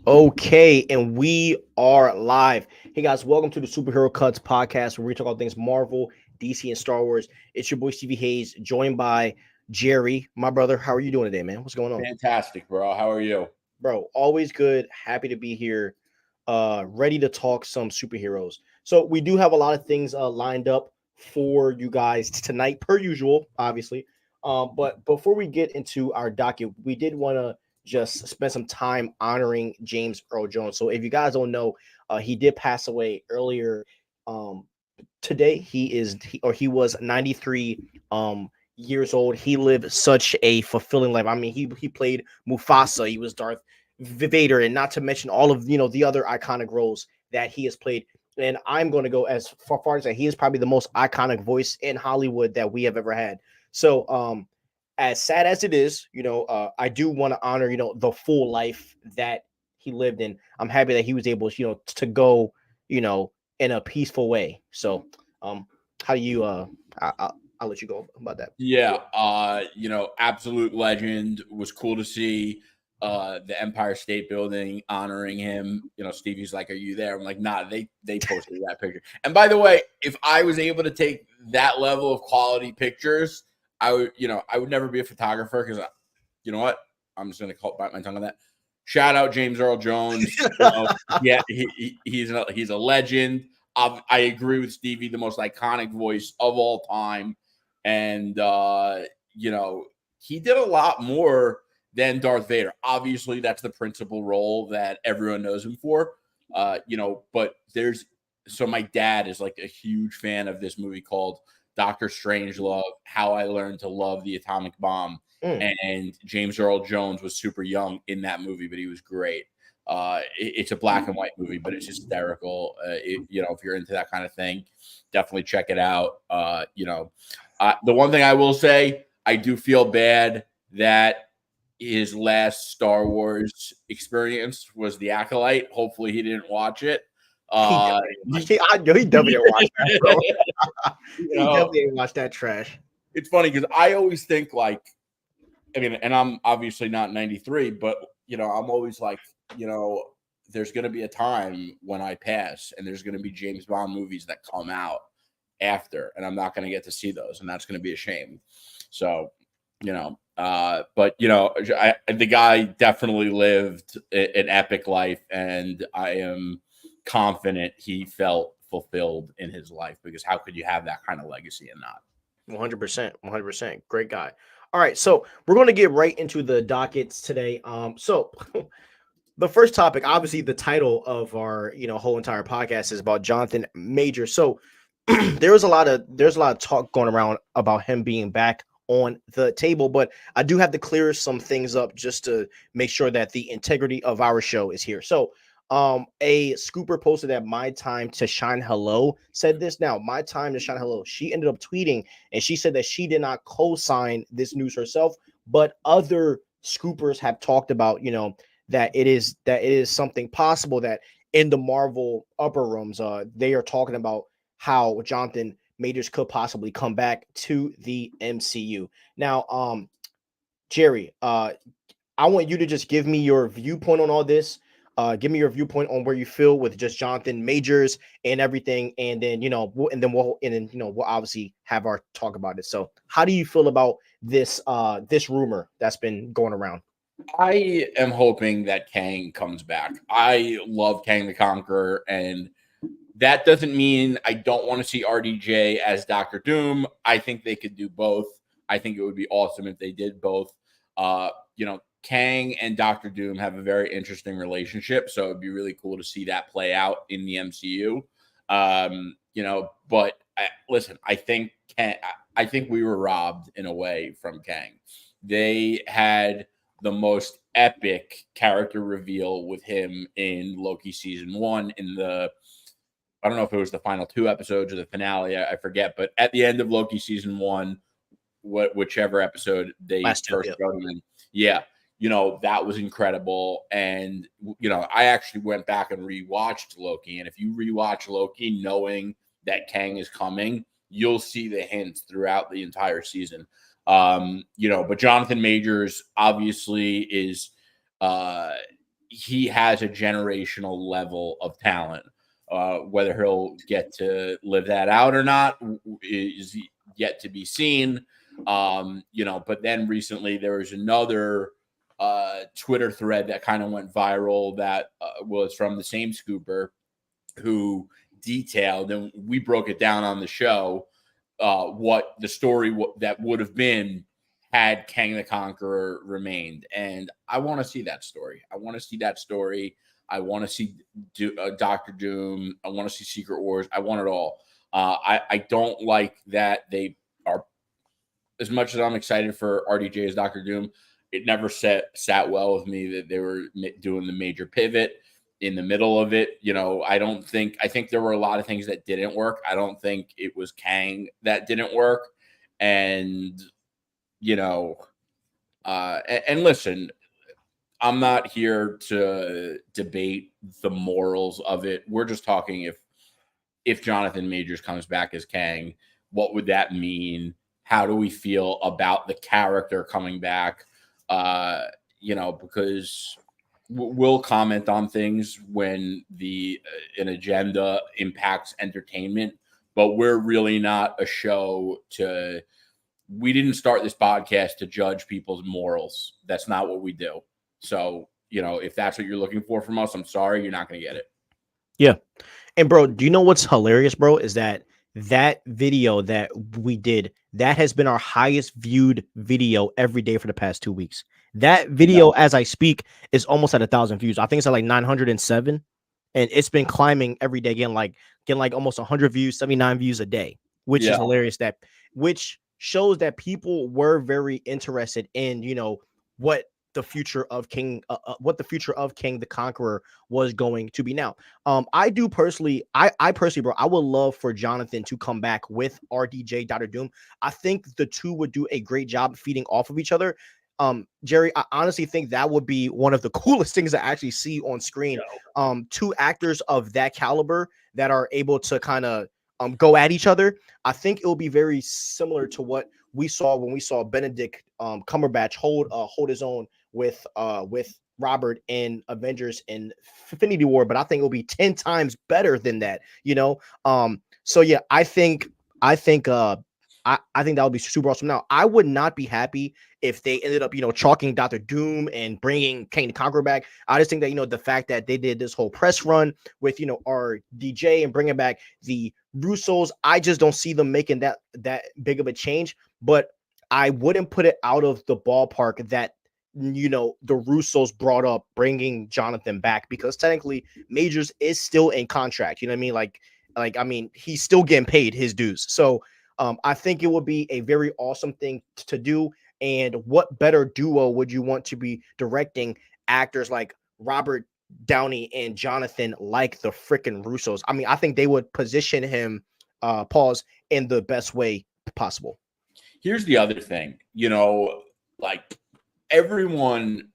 Okay, and we are live. Hey guys, welcome to the Superhero Cuts podcast where we talk all things Marvel, DC, and Star Wars. It's your boy Stevie Hayes, joined by Jerry, my brother. How are you doing today, man? What's going on? Fantastic, bro. How are you? Bro, always good. Happy to be here. Ready to talk some superheroes. So we do have a lot of things lined up for you guys tonight, per usual, obviously. But before we get into our docket, we did want to just spend some time honoring James Earl Jones. So if you guys don't know, he did pass away earlier um, today. He was 93 years old. He lived such a fulfilling life. I mean, he played Mufasa, he was Darth Vader, and not to mention all of the other iconic roles that he has played. And I'm going to go as far as that he is probably the most iconic voice in Hollywood that we have ever had. So as sad as it is, I do want to honor, the full life that he lived in. I'm happy that he was able, to go, you know, in a peaceful way. So, how do you? I'll let you go about that. Yeah, absolute legend. Was cool to see the Empire State Building honoring him. Stevie's like, "Are you there?" I'm like, "Nah." They posted that picture. And by the way, if I was able to take that level of quality pictures, I would never be a photographer because, you know what? I'm just gonna bite my tongue on that. Shout out James Earl Jones. Yeah, he's a legend. I agree with Stevie, the most iconic voice of all time. And he did a lot more than Darth Vader. Obviously, that's the principal role that everyone knows him for. But my dad is like a huge fan of this movie called Doctor Strangelove, How I Learned to Love the Atomic Bomb. Mm. And James Earl Jones was super young in that movie, but he was great. It's a black and white movie, but it's hysterical. If you're into that kind of thing, definitely check it out. The one thing I will say, I do feel bad that his last Star Wars experience was The Acolyte. Hopefully, he didn't watch it. He Uh, definitely didn't watch. I know he definitely didn't watch that, bro. you He know, definitely didn't watch that trash. it's funny because I always think like, I mean, and I'm obviously not 93, but I'm always like, there's going to be a time when I pass, and there's going to be James Bond movies that come out after, and I'm not going to get to see those, and that's going to be a shame. So, the guy definitely lived an epic life, and I am confident he felt fulfilled in his life, because how could you have that kind of legacy and not? 100%, 100%. Great guy. All right, so we're going to get right into the dockets today. So the first topic, obviously, the title of our whole entire podcast is about Jonathan Major. So there's a lot of talk going around about him being back on the table, but I do have to clear some things up just to make sure that the integrity of our show is here. So a scooper posted that My Time to Shine Hello said this. Now, My Time to Shine Hello, she ended up tweeting and she said that she did not co-sign this news herself, but other scoopers have talked about, that it is something possible that in the Marvel upper rooms, they are talking about how Jonathan Majors could possibly come back to the MCU. Now, Jerry, I want you to just give me your viewpoint on all this. Give me your viewpoint on where you feel with just Jonathan Majors and everything, and then we'll obviously have our talk about it. So, how do you feel about this rumor that's been going around? I am hoping that Kang comes back. I love Kang the Conqueror, and that doesn't mean I don't want to see RDJ as Doctor Doom. I think they could do both. I think it would be awesome if they did both. Kang and Doctor Doom have a very interesting relationship, so it'd be really cool to see that play out in the MCU. Listen, I think we were robbed in a way from Kang. They had the most epic character reveal with him in Loki season 1 in the I don't know if it was the final 2 episodes or the finale. I forget. But at the end of Loki season 1, whichever episode they Last two, first yeah. showed him in, yeah, that was incredible. And, I actually went back and rewatched Loki. And if you rewatch Loki knowing that Kang is coming, you'll see the hints throughout the entire season. But Jonathan Majors obviously is he has a generational level of talent. Whether he'll get to live that out or not is yet to be seen. But then recently there was another Twitter thread that kind of went viral that was from the same scooper who detailed, and we broke it down on the show, what the story that would have been had Kang the Conqueror remained. And I want to see that story. I want to see that story. I want to see Doctor Doom. I want to see Secret Wars. I want it all. I don't like that they are, as much as I'm excited for RDJ as Doctor Doom, it never sat well with me that they were doing the major pivot in the middle of it. I think there were a lot of things that didn't work. I don't think it was Kang that didn't work. And, and listen, I'm not here to debate the morals of it. We're just talking if Jonathan Majors comes back as Kang, what would that mean? How do we feel about the character coming back? Because we'll comment on things when an agenda impacts entertainment, but we're really not a show we didn't start this podcast to judge people's morals. That's not what we do. So, if that's what you're looking for from us, I'm sorry, you're not going to get it. Yeah. And bro, do you know what's hilarious, bro? Is that video that we did, that has been our highest viewed video every day for the past 2 weeks. That video, as I speak, is almost at 1,000 views. I think it's at like 907, and it's been climbing every day, getting like almost 100 views, 79 views a day, which is hilarious. Which shows that people were very interested in, what the future of King the Conqueror was going to be. Now, I personally, bro, I would love for Jonathan to come back with RDJ Doctor Doom. I think the two would do a great job feeding off of each other. Jerry, I honestly think that would be one of the coolest things to actually see on screen. Two actors of that caliber that are able to kind of go at each other. I think it will be very similar to what we saw when we saw Benedict Cumberbatch hold his own with Robert in Avengers and Infinity War, but I think it'll be 10 times better than that, So yeah, I think that would be super awesome. Now, I would not be happy if they ended up, chalking Doctor Doom and bringing Kang the Conqueror back. I just think that, the fact that they did this whole press run with, our DJ and bringing back the Russos, I just don't see them making that big of a change. But I wouldn't put it out of the ballpark that, the Russos brought up bringing Jonathan back, because technically Majors is still in contract. You know what I mean? He's still getting paid his dues. So, I think it would be a very awesome thing to do. And what better duo would you want to be directing actors like Robert Downey and Jonathan, like the freaking Russos? I mean, I think they would position him, in the best way possible. Here's the other thing, like everyone,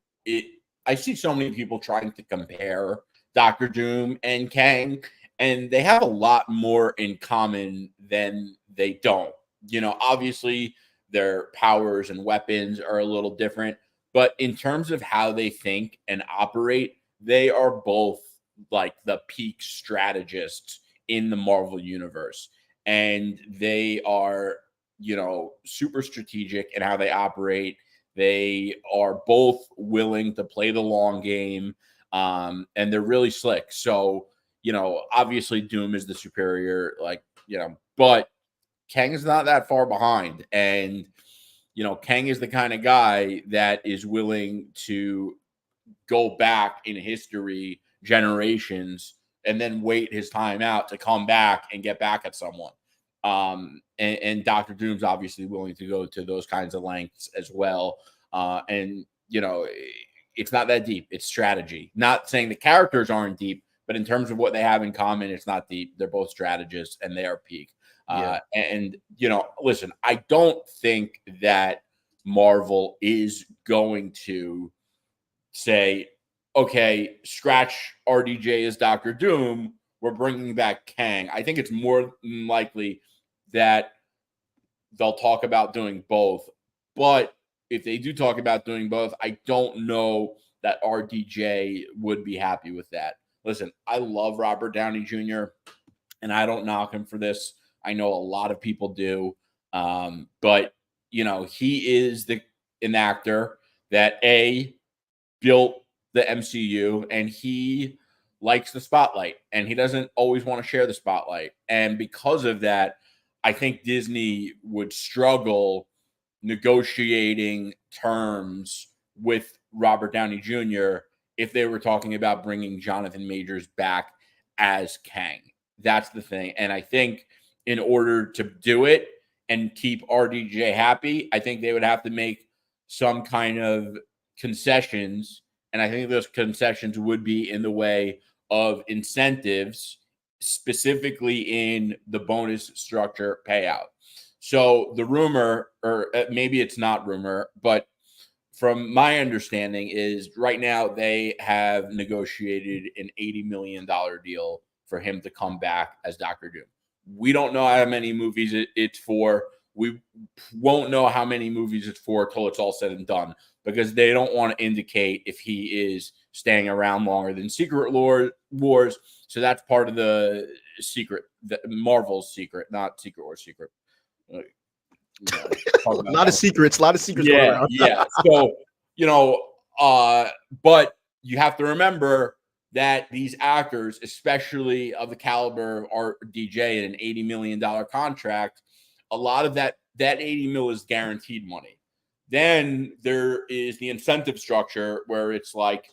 I see so many people trying to compare Doctor Doom and Kang, and they have a lot more in common than they don't. Obviously their powers and weapons are a little different, but in terms of how they think and operate, they are both like the peak strategists in the Marvel universe. And they are, super strategic in how they operate. They are both willing to play the long game, and they're really slick. So, obviously Doom is the superior, but Kang is not that far behind. And, Kang is the kind of guy that is willing to go back in history generations and then wait his time out to come back and get back at someone. And Dr. Doom's obviously willing to go to those kinds of lengths as well. And, it's not that deep. It's strategy. Not saying the characters aren't deep, but in terms of what they have in common, it's not deep. They're both strategists and they are peak. And, listen, I don't think that Marvel is going to say, okay, scratch RDJ as Doctor Doom, we're bringing back Kang. I think it's more likely that they'll talk about doing both. But if they do talk about doing both, I don't know that RDJ would be happy with that. Listen, I love Robert Downey Jr., and I don't knock him for this. I know a lot of people do. But, he is an actor that built the MCU, and he likes the spotlight, and he doesn't always want to share the spotlight. And because of that, I think Disney would struggle negotiating terms with Robert Downey Jr. if they were talking about bringing Jonathan Majors back as Kang. That's the thing. And I think in order to do it and keep RDJ happy, I think they would have to make some kind of concessions. And I think those concessions would be in the way of incentives, specifically in the bonus structure payout. So the rumor, or maybe it's not rumor, but from my understanding is right now they have negotiated an $80 million deal for him to come back as Dr. Doom. We don't know how many movies it's for. We won't know how many movies it's for till it's all said and done, because they don't want to indicate if he is staying around longer than Secret Wars. So that's part of the secret, the Marvel's secret, not Secret Wars secret. A lot of secrets going around. Yeah. So, but you have to remember that these actors, especially of the caliber of RDJ and an $80 million contract, a lot of that 80 mil is guaranteed money. Then there is the incentive structure where it's like,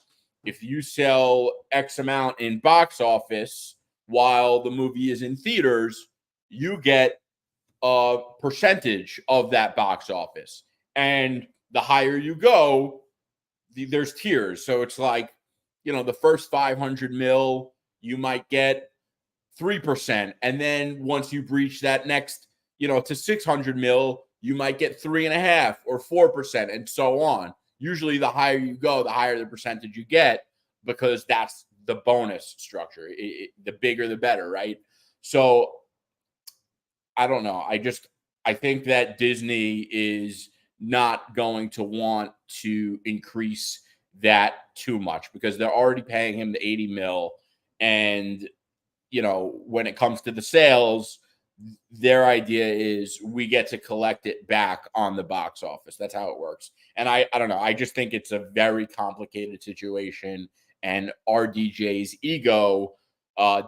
if you sell X amount in box office while the movie is in theaters, you get a percentage of that box office. And the higher you go, there's tiers. So it's like, the first 500 mil, you might get 3%. And then once you breach that next, to 600 mil, you might get 3.5 or 4%, and so on. Usually the higher you go, the higher the percentage you get, because that's the bonus structure. The bigger, the better, right? So I don't know. I think that Disney is not going to want to increase that too much, because they're already paying him the 80 mil. And, when it comes to the sales, their idea is we get to collect it back on the box office. That's how it works. And I don't know. I just think it's a very complicated situation, and RDJ's ego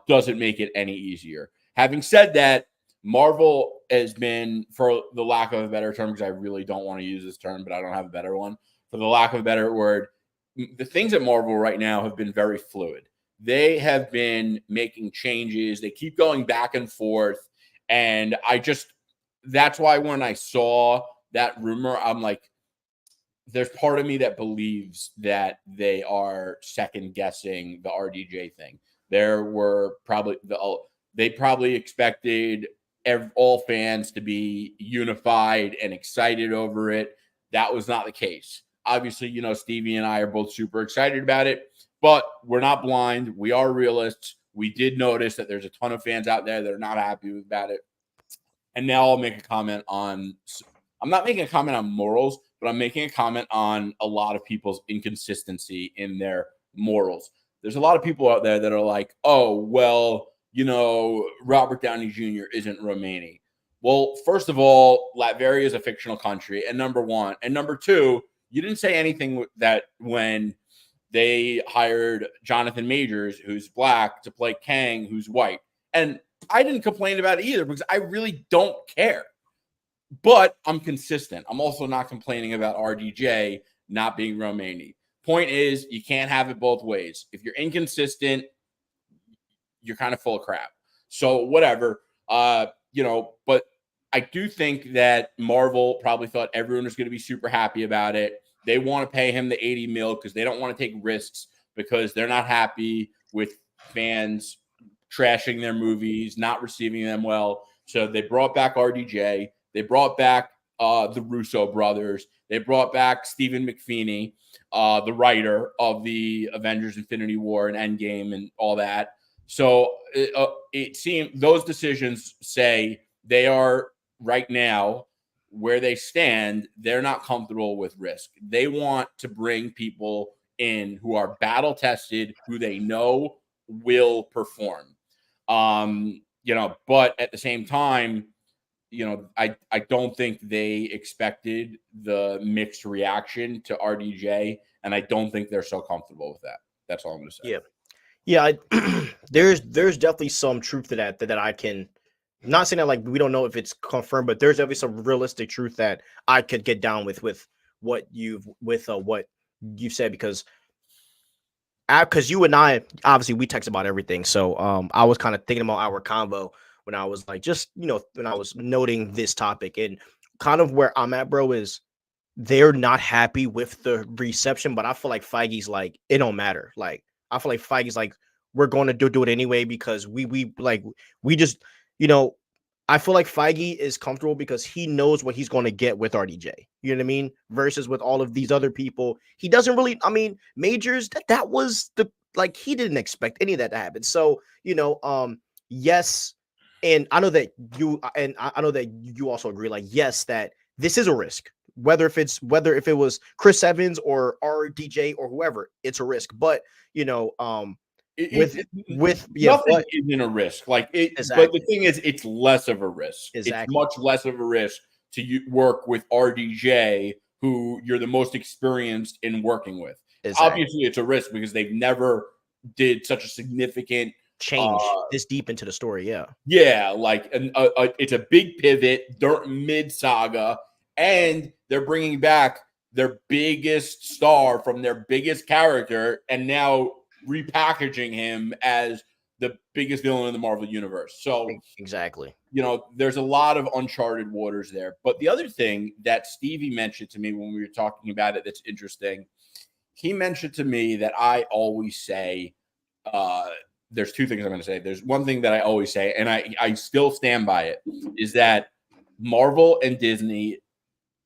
doesn't make it any easier. Having said that, Marvel has been, for the lack of a better term, because I really don't want to use this term, but I don't have a better one, for the lack of a better word, the things at Marvel right now have been very fluid. They have been making changes. They keep going back and forth. And that's why when I saw that rumor, I'm like, there's part of me that believes that they are second guessing the RDJ thing. They probably expected all fans to be unified and excited over it. That was not the case. Obviously, Stevie and I are both super excited about it, but we're not blind. We are realists. We did notice that there's a ton of fans out there that are not happy about it. And now I'll make a comment on, I'm not making a comment on morals, but I'm making a comment on a lot of people's inconsistency in their morals. There's a lot of people out there that are like, oh, well, Robert Downey Jr. isn't Romani. Well, first of all, Latveria is a fictional country, and number one. And number two, you didn't say anything that when they hired Jonathan Majors, who's black, to play Kang, who's white. And I didn't complain about it either, because I really don't care. But I'm consistent. I'm also not complaining about RDJ not being Romani. Point is, you can't have it both ways. If you're inconsistent, you're kind of full of crap. So whatever, but I do think that Marvel probably thought everyone was going to be super happy about it. They want to pay him the 80 mil because they don't want to take risks, because they're not happy with fans trashing their movies, not receiving them well. So they brought back RDJ. They brought back the Russo brothers. They brought back Stephen McFeely, the writer of the Avengers Infinity War and Endgame and all that. So it seems those decisions say they are right now where they stand. They're not comfortable with risk. They want to bring people in who are battle tested, who they know will perform. But at the same time, I don't think they expected the mixed reaction to RDJ, and I don't think they're so comfortable with that. That's all I'm going to say. Yeah. Yeah, there's definitely some truth to that I can, not saying that like we don't know if it's confirmed, but there's definitely some realistic truth that I could get down with what you've said, because you and I, obviously we text about everything. So I was kind of thinking about our convo when I was like, just when I was noting this topic, and kind of where I'm at, bro, is they're not happy with the reception, but I feel like Feige's like, it don't matter. Like, I feel like Feige's like, we're going to do it anyway, because we just, I feel like Feige is comfortable because he knows what he's going to get with RDJ. You know what I mean? Versus with all of these other people, he doesn't really. I mean, Majors, that was he didn't expect any of that to happen. So yes, and I know that I know that you also agree. Like, yes, that this is a risk. Whether if it was Chris Evans or RDJ or whoever, it's a risk. But nothing isn't a risk. Like it, exactly. But the thing is, it's less of a risk. Exactly. It's much less of a risk to work with RDJ, who you're the most experienced in working with. Exactly. Obviously, it's a risk because they've never did such a significant change this deep into the story. Yeah, like it's a big pivot, mid saga, and they're bringing back their biggest star from their biggest character, and now repackaging him as the biggest villain in the Marvel universe. So exactly, there's a lot of uncharted waters there. But the other thing that Stevie mentioned to me when we were talking about it that's interesting, he mentioned to me that I always say, there's two things I'm going to say. There's one thing that I always say, and I still stand by it, is that Marvel and Disney,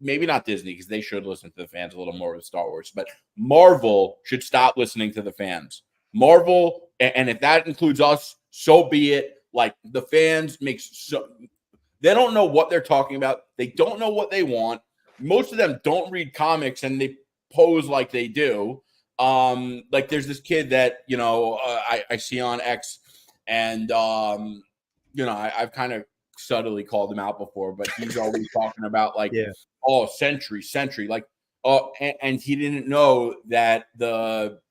maybe not Disney, because they should listen to the fans a little more with Star Wars, but Marvel should stop listening to the fans. Marvel, and if that includes us, so be it. Like, the fans they don't know what they're talking about. They don't know what they want. Most of them don't read comics, and they pose like they do. Like, there's this kid that I see on X, and I've kind of subtly called him out before, but he's always talking about Sentry, like, and he didn't know that the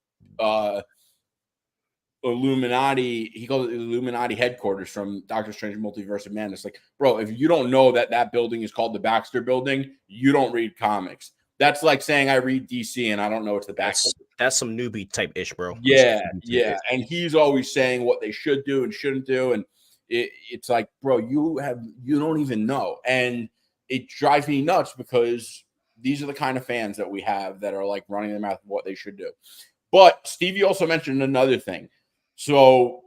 Illuminati, he called it Illuminati headquarters from Doctor Strange Multiverse of Madness. Like, bro, if you don't know that building is called the Baxter Building, you don't read comics. That's like saying I read DC and I don't know it's the Baxter. That's some newbie type ish, bro. Yeah. And he's always saying what they should do and shouldn't do, and it's like, bro, you don't even know, and it drives me nuts because these are the kind of fans that we have that are like running their mouth of what they should do. But Stevie also mentioned another thing. So,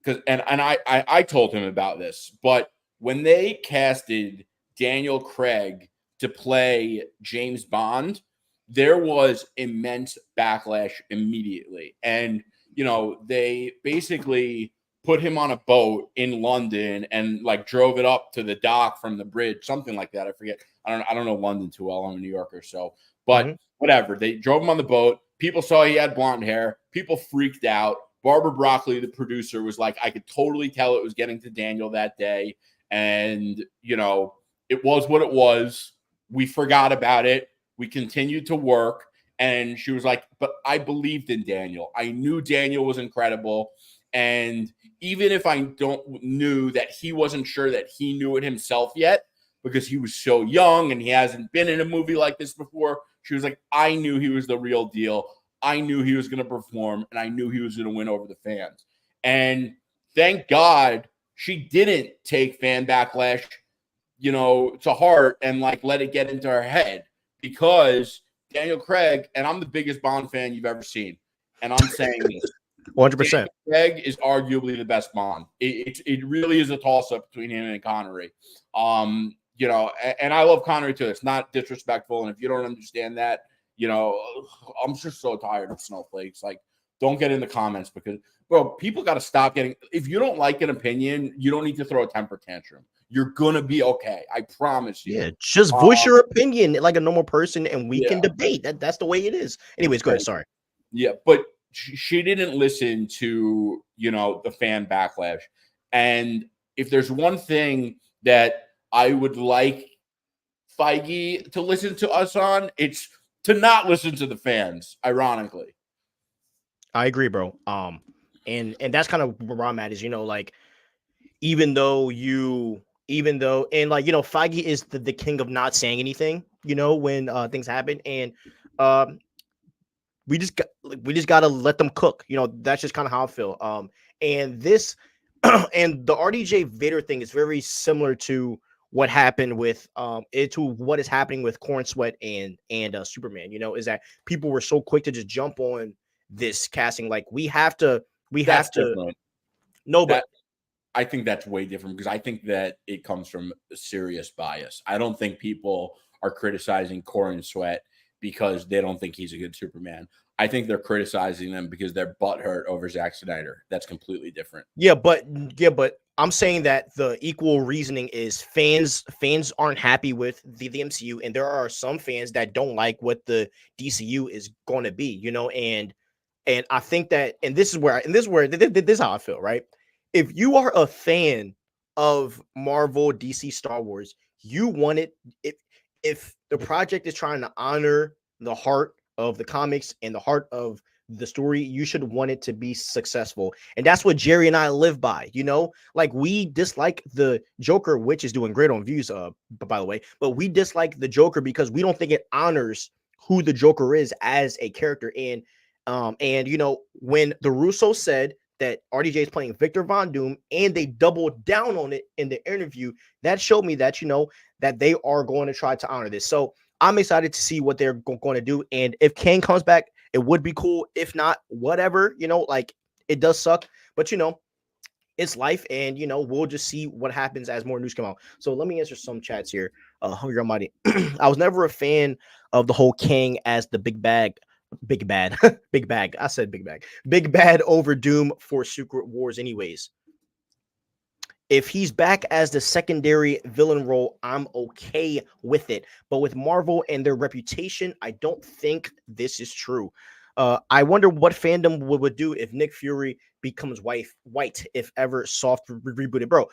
I told him about this, but when they casted Daniel Craig to play James Bond, there was immense backlash immediately. And, they basically put him on a boat in London and like drove it up to the dock from the bridge, something like that. I forget. I don't know London too well. I'm a New Yorker. So, but whatever. They drove him on the boat. People saw he had blonde hair. People freaked out. Barbara Broccoli, the producer, was like, I could totally tell it was getting to Daniel that day. And, it was what it was. We forgot about it. We continued to work. And she was like, but I believed in Daniel. I knew Daniel was incredible. And even if I knew that he wasn't sure that he knew it himself yet, because he was so young and he hasn't been in a movie like this before, she was like, I knew he was the real deal. I knew he was going to perform, and I knew he was going to win over the fans. And thank God she didn't take fan backlash, to heart and like let it get into her head, because Daniel Craig, and I'm the biggest Bond fan you've ever seen, and I'm saying this, 100%. Craig is arguably the best Bond. It really is a toss up between him and Connery. And I love Connery too. It's not disrespectful, and if you don't understand that, I'm just so tired of snowflakes. Like, don't get in the comments, because, bro, people got to stop getting. If you don't like an opinion, you don't need to throw a temper tantrum. You're gonna be okay. I promise you. Yeah, just voice your opinion like a normal person, and we can Yeah. debate. That's the way it is. Anyways, go ahead. Sorry. Yeah, but she didn't listen to, the fan backlash. And if there's one thing that I would like Feige to listen to us on, it's to not listen to the fans, ironically. I agree, bro. And that's kind of where I'm at is, like, even though and like, Feige is the king of not saying anything, when things happen. And um we just gotta let them cook. That's just kind of how I feel. And this and the RDJ Vader thing is very similar to what happened with to what is happening with Corn Sweat and Superman. Is that people were so quick to just jump on this casting. Like we have to Different. no, but I think that's way different because I think that it comes from serious bias. I don't think people are criticizing Corn Sweat because they don't think he's a good Superman. I think they're criticizing them because they're butthurt over Zack Snyder. That's completely different. Yeah, but I'm saying that the equal reasoning is fans aren't happy with the MCU, and there are some fans that don't like what the DCU is going to be, and I think that, and this is how I feel, right? If you are a fan of Marvel, DC, Star Wars, you want it. If the project is trying to honor the heart of the comics and the heart of the story, you should want it to be successful. And that's what Jerry and I live by, like we dislike the Joker, which is doing great on views, by the way, but we dislike the Joker because we don't think it honors who the Joker is as a character. And when the Russo said that RDJ is playing Victor Von Doom and they doubled down on it in the interview, that showed me that, that they are going to try to honor this. So I'm excited to see what they're going to do. And if KANG comes back, it would be cool. If not, whatever, like it does suck, but it's life. And, we'll just see what happens as more news come out. So let me answer some chats here. Hungry Almighty. I was never a fan of the whole KANG as the big bad. Big bag. I said big bag. Big bad over Doom for Secret Wars anyways. If he's back as the secondary villain role, I'm okay with it. But with Marvel and their reputation, I don't think this is true. I wonder what fandom would do if Nick Fury becomes white, if ever soft rebooted. Bro,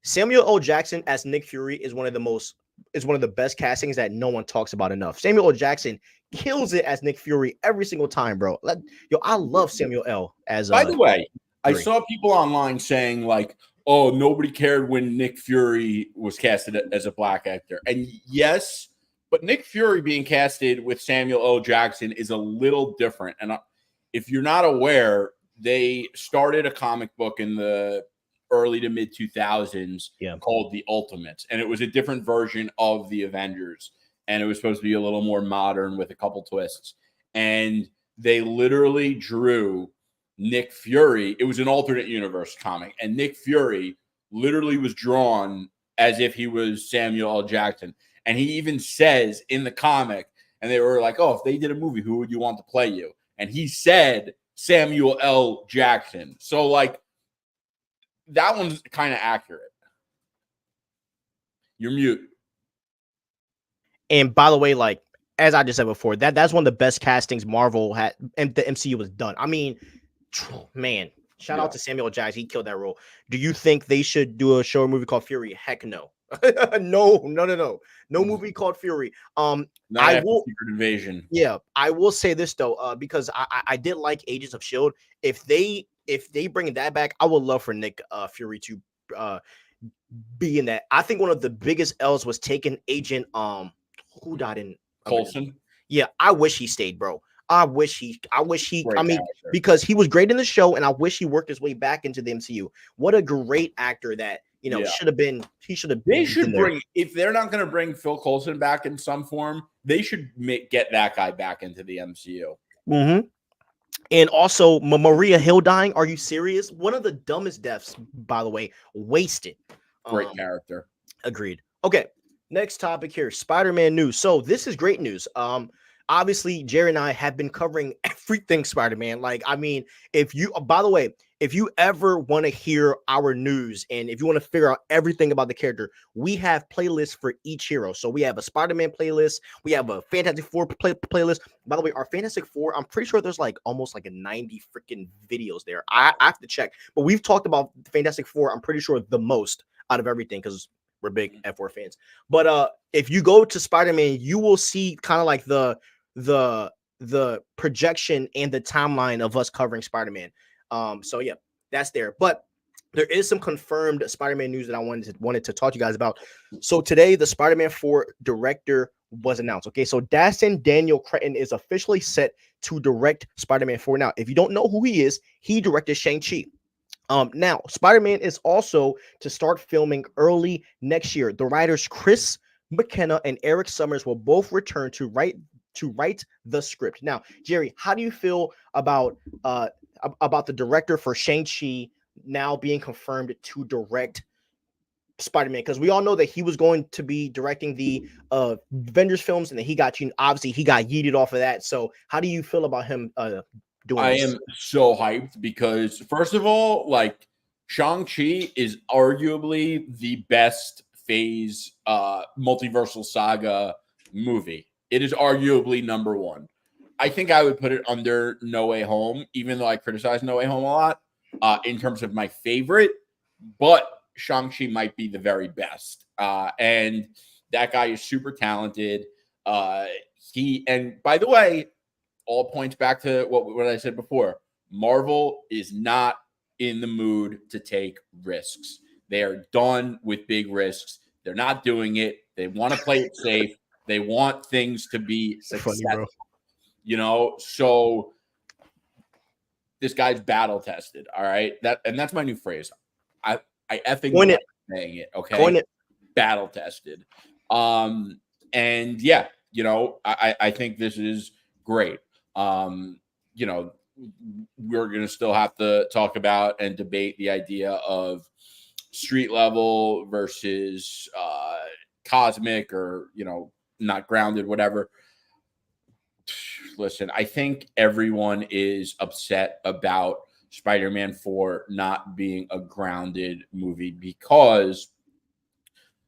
Samuel L. Jackson as Nick Fury is one of the best castings that no one talks about enough. Samuel L. Jackson kills it as Nick Fury every single time, bro. I love Samuel L. as. By the way, Fury. I saw people online saying like, "Oh, nobody cared when Nick Fury was casted as a black actor," and yes, but Nick Fury being casted with Samuel L. Jackson is a little different. And if you're not aware, they started a comic book in the early to mid 2000s called The Ultimates, and it was a different version of the Avengers, and it was supposed to be a little more modern with a couple twists. And they literally drew Nick Fury. It was an alternate universe comic, and Nick Fury literally was drawn as if he was Samuel L. Jackson. And he even says in the comic, and they were like, "Oh, if they did a movie, who would you want to play you?" And he said Samuel L. Jackson. So like, that one's kind of accurate. You're mute. And by the way, like, as I just said before, that's one of the best castings Marvel had and the MCU was done. I mean, man, shout out to Samuel Jackson. He killed that role. Do you think they should do a show or movie called Fury? Heck no. No movie called Fury. Not after Secret Invasion. Yeah, I will say this though, because I did like Agents of Shield. If they bring that back, I would love for Nick Fury to be in that. I think one of the biggest L's was taking Agent who died in Coulson. Yeah, I wish he stayed, bro. I wish he Great I mean, character. because he was great in the show, and I wish he worked his way back into the MCU. What a great actor that should have been. He should have. They should bring, if they're not going to bring Phil Coulson back in some form, they should get that guy back into the MCU. Mm-hmm. And also Maria Hill dying. Are you serious? One of the dumbest deaths, by the way. Wasted. Great character. Agreed. Okay. Next topic here, Spider-Man news. So this is great news. obviously Jerry and I have been covering everything Spider-Man. Like, I mean, if you, by the way, if you ever want to hear our news and if you want to figure out everything about the character, we have playlists for each hero. So we have a Spider-Man playlist, we have a Fantastic Four playlist. By the way, our Fantastic Four, I'm pretty sure there's like almost like a 90 freaking videos there. I have to check, but we've talked about Fantastic Four, I'm pretty sure the most out of everything because we're big F4 fans. But if you go to Spider-Man, you will see kind of like the projection and the timeline of us covering Spider-Man. So yeah, that's there. But there is some confirmed Spider-Man news that I wanted to talk to you guys about. So today, the Spider-Man 4 director was announced. Okay, so Dastin Daniel Cretton is officially set to direct Spider-Man 4. Now, if you don't know who he is, he directed Shang-Chi. Now Spider-Man is also to start filming early next year. The writers Chris McKenna and Eric Summers will both return to write the script. Now, Jerry, how do you feel about the director for Shang-Chi now being confirmed to direct Spider-Man? Because we all know that he was going to be directing the Avengers films, and then he got yeeted off of that. So how do you feel about him doing I this? am so hyped because, first of all, like, Shang-Chi is arguably the best phase multiversal saga movie. It is arguably number one. I think I would put it under No Way Home, even though I criticize No Way Home a lot in terms of my favorite. But Shang-Chi might be the very best. And that guy is super talented. And by the way, all points back to what I said before. Marvel is not in the mood to take risks. They are done with big risks. They're not doing it. They want to play it safe. They want things to be successful. Funny, bro. You know, so this guy's battle tested. All right. That's my new phrase. I effing Coin like it. saying it. Okay. Coin it. Battle tested. And yeah, you know, I think this is great. You know, we're going to still have to talk about and debate the idea of street level versus cosmic, or, you know, not grounded, whatever. Listen, I think everyone is upset about Spider-Man 4 not being a grounded movie because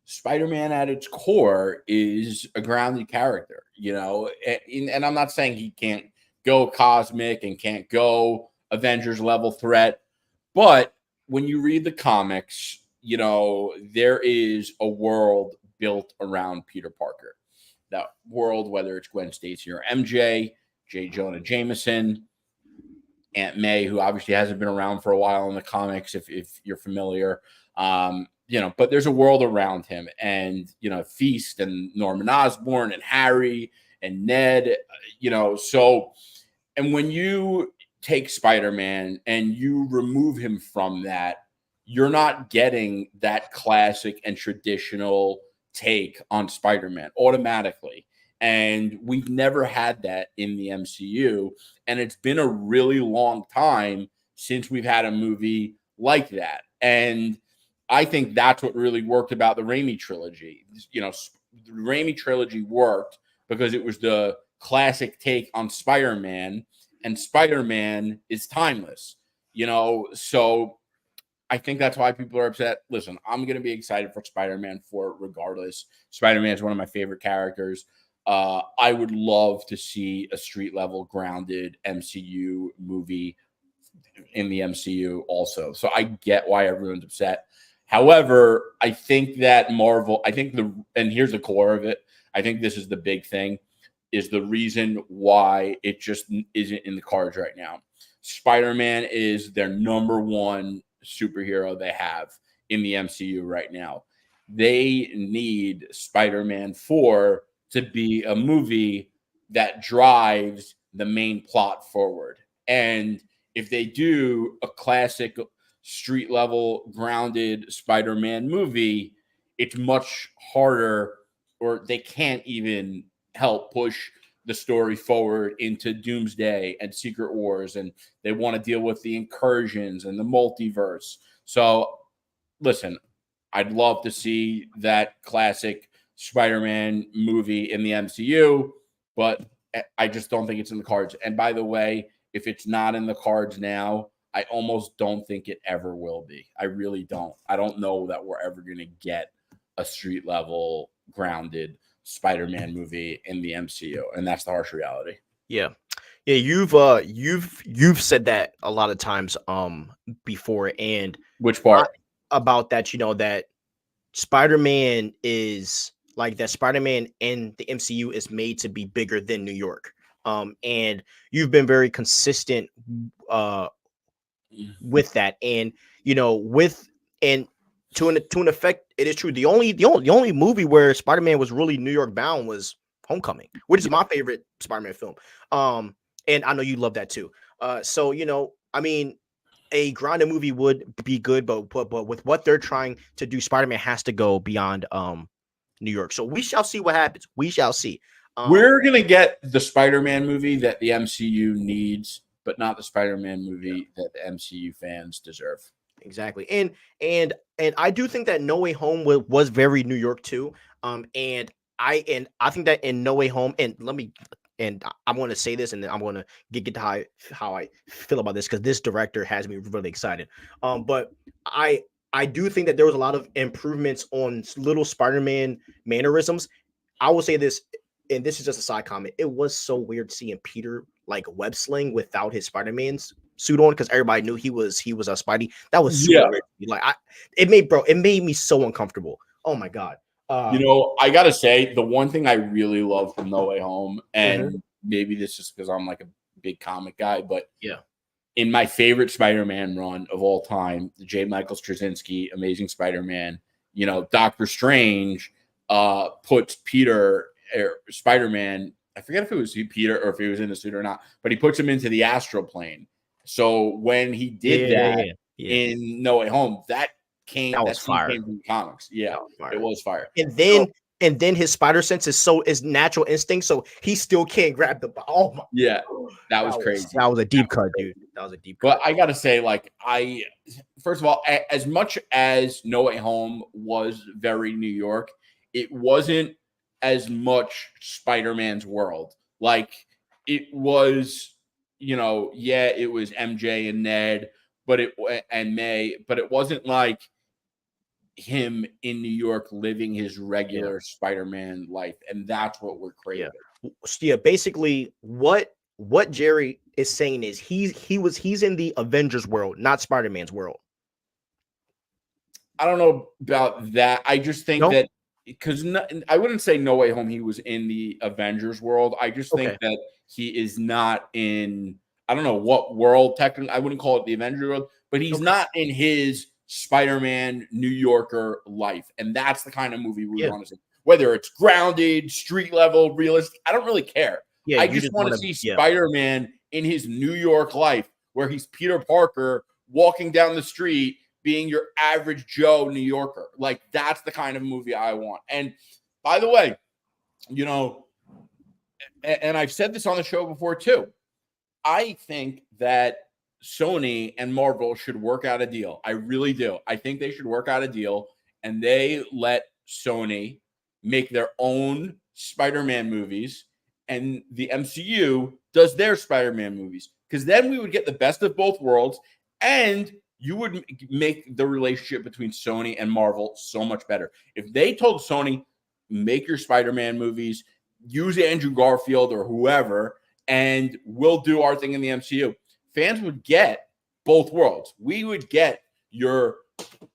Spider-Man at its core is a grounded character, you know, and I'm not saying he can't go cosmic and can't go Avengers level threat, but when you read the comics, you know, there is a world built around Peter Parker. That world, whether it's Gwen Stacy or MJ, J. Jonah Jameson, Aunt May, who obviously hasn't been around for a while in the comics, if you're familiar. You know, but there's a world around him, and, you know, Feast and Norman Osborn and Harry and Ned, you know, so, and when you take Spider-Man and you remove him from that, you're not getting that classic and traditional take on Spider-Man automatically. And we've never had that in the MCU. And it's been a really long time since we've had a movie like that. And I think that's what really worked about the Raimi trilogy. You know, the Raimi trilogy worked because it was the classic take on Spider-Man, and Spider-Man is timeless, you know. So I think that's why people are upset. Listen, I'm going to be excited for Spider-Man 4 regardless. Spider-Man is one of my favorite characters. I would love to see a street level grounded MCU movie in the MCU also. So I get why everyone's upset. However, I think that Marvel, and here's the core of it, I think this is the big thing, is the reason why it just isn't in the cards right now. Spider-Man is their number one superhero they have in the MCU right now. They need Spider-Man 4 to be a movie that drives the main plot forward. And if they do a classic street level grounded Spider-Man movie, it's much harder, or they can't even help push the story forward into Doomsday and Secret Wars, and they want to deal with the incursions and the multiverse. So listen, I'd love to see that classic Spider-Man movie in the MCU, but I just don't think it's in the cards. And by the way, if it's not in the cards now, I almost don't think it ever will be. I really don't. I don't know that we're ever going to get a street level grounded Spider-Man movie in the MCU, and that's the harsh reality. Yeah. Yeah, you've said that a lot of times before, and Which part? about that, that Spider-Man is like that Spider-Man in the MCU is made to be bigger than New York. And you've been very consistent with that, and with and to an effect, it is true. The only movie where Spider-Man was really New York bound was Homecoming, which is my favorite Spider-Man film. And I know you love that too. So I mean, a grounded movie would be good, but with what they're trying to do, Spider-Man has to go beyond New York. So we shall see what happens. We shall see. We're gonna get the Spider-Man movie that the MCU needs, but not the Spider-Man movie that the MCU fans deserve. Exactly. And I do think that No Way Home was very New York too. And I think that in No Way Home, I'm going to say this, and then I'm going to get to how I feel about this, because this director has me really excited. But I do think that there was a lot of improvements on little Spider-Man mannerisms. I will say this, and this is just a side comment. It was so weird seeing Peter like web sling without his Spider-Man's suit on, because everybody knew he was a Spidey. That was super weird. Like it made me so uncomfortable. Oh my god. I gotta say, the one thing I really love from No Way Home, and maybe this is because I'm like a big comic guy, but in my favorite Spider-Man run of all time, the J. Michael Straczynski Amazing Spider-Man, Doctor Strange puts Peter or Spider-Man, I forget if it was Peter or if he was in the suit or not, but he puts him into the astral plane. So when he did that in No Way Home, that was fire. came from comics. Yeah, it was fire. And then his spider sense is natural instinct, so he still can't grab the ball. Oh my, yeah, that was crazy. That was a deep cut, dude. That was a deep cut. But I gotta say, first of all, as much as No Way Home was very New York, it wasn't as much Spider-Man's world. Like it was, it was MJ and Ned, and May, but it wasn't like him in New York living his regular Spider-Man life, and that's what we're craving. Yeah, basically what Jerry is saying is he's in the Avengers world, not Spider-Man's world. I don't know about that. I just think that because I wouldn't say No Way Home he was in the Avengers world. I just think that he is not in, I don't know what world technically, I wouldn't call it the Avengers world, but he's not in his Spider-Man New Yorker life. And that's the kind of movie we want to see. Whether it's grounded, street level, realistic, I don't really care. I just want to see Spider-Man in his New York life, where he's Peter Parker walking down the street being your average Joe New Yorker. Like, that's the kind of movie I want. And by the way, and I've said this on the show before too, I think that Sony and Marvel should work out a deal. I really do. I think they should work out a deal, and they let Sony make their own Spider-Man movies, and the MCU does their Spider-Man movies. Because then we would get the best of both worlds, and you would make the relationship between Sony and Marvel so much better. If they told Sony, make your Spider-Man movies, use Andrew Garfield or whoever, and we'll do our thing in the MCU, fans would get both worlds. We would get your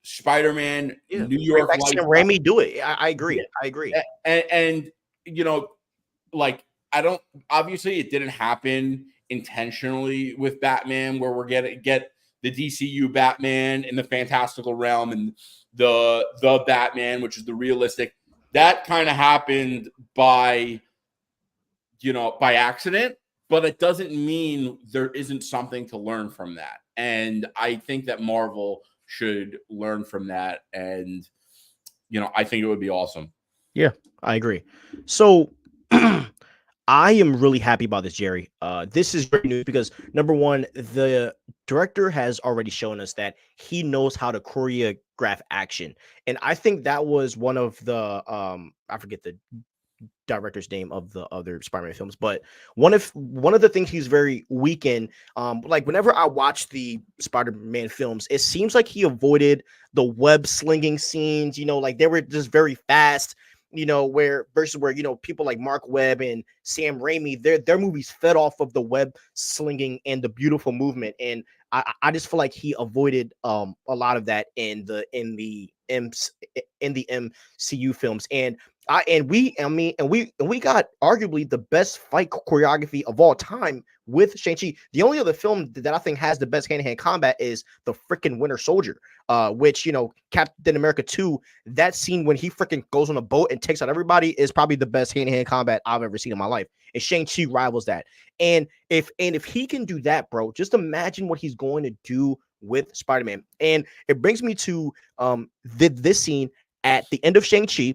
Spider-Man New York like life. Raimi do it. I agree. Yeah. I agree. And I don't, obviously it didn't happen intentionally with Batman, where we're get the DCU Batman in the fantastical realm and the Batman, which is the realistic. That kind of happened by accident, but it doesn't mean there isn't something to learn from that. And I think that Marvel should learn from that. And, I think it would be awesome. Yeah, I agree. So I am really happy about this, Jerry. This is great news because, number one, the director has already shown us that he knows how to choreograph action. And I think that was one of the, I forget the director's name of the other Spider-Man films, but one of the things he's very weak in, like whenever I watch the Spider-Man films, it seems like he avoided the web slinging scenes, like they were just very fast, where people like Mark Webb and Sam Raimi, their movies fed off of the web slinging and the beautiful movement. And I just feel like he avoided a lot of that in the MCU films. And we got arguably the best fight choreography of all time with Shang-Chi. The only other film that I think has the best hand-to-hand combat is the freaking Winter Soldier, which, Captain America 2, that scene when he freaking goes on a boat and takes out everybody is probably the best hand-to-hand combat I've ever seen in my life. And Shang-Chi rivals that. And if he can do that, bro, just imagine what he's going to do with Spider-Man. And it brings me to this scene at the end of Shang-Chi,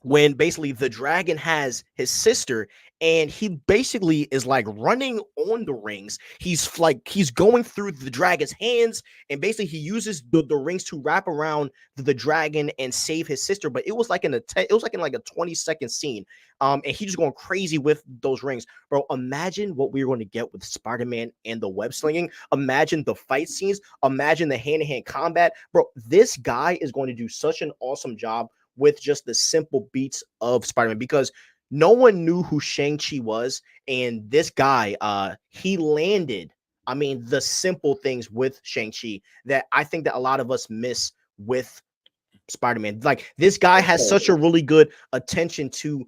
when basically the dragon has his sister and he basically is like running on the rings. He's going through the dragon's hands, and basically he uses the rings to wrap around the dragon and save his sister. But it was like in a 20-second scene. And he just going crazy with those rings. Bro, imagine what we're going to get with Spider-Man and the web slinging. Imagine the fight scenes. Imagine the hand-to-hand combat. Bro, this guy is going to do such an awesome job with just the simple beats of Spider-Man, because no one knew who Shang-Chi was. And this guy, he landed, the simple things with Shang-Chi that I think that a lot of us miss with Spider-Man. Like, this guy has such a really good attention to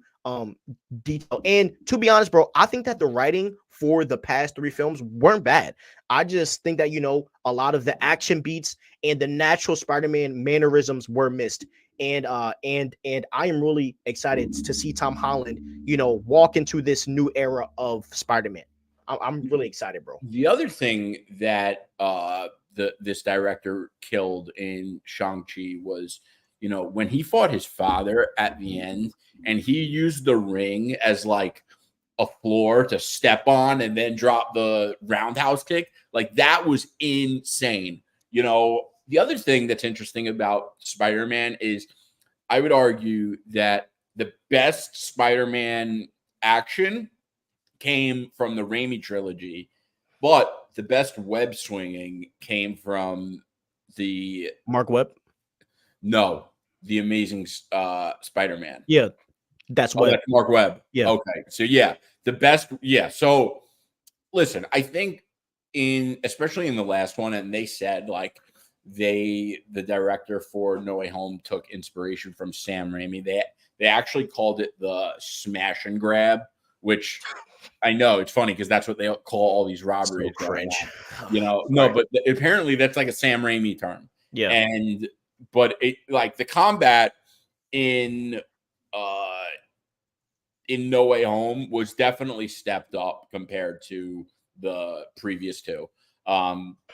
detail. And to be honest, bro, I think that the writing for the past 3 films weren't bad. I just think that, a lot of the action beats and the natural Spider-Man mannerisms were missed. And I am really excited to see Tom Holland, walk into this new era of Spider-Man. I'm really excited, bro. The other thing that this director killed in Shang-Chi was, when he fought his father at the end, and he used the ring as like a floor to step on and then drop the roundhouse kick. Like, that was insane. The other thing that's interesting about Spider-Man is I would argue that the best Spider-Man action came from the Raimi trilogy, but the best web swinging came from the Mark Webb. No, the Amazing Spider-Man. Yeah, that's Webb. That's Mark Webb. Yeah. Okay. So yeah, the best. Yeah. So listen, I think especially in the last one, and they said like the director for No Way Home took inspiration from Sam Raimi. They actually called it the smash and grab, which I know it's funny because that's what they call all these robberies. So cringe. No, but apparently that's like a Sam Raimi term. Yeah. But it, like, the combat in No Way Home was definitely stepped up compared to the previous 2.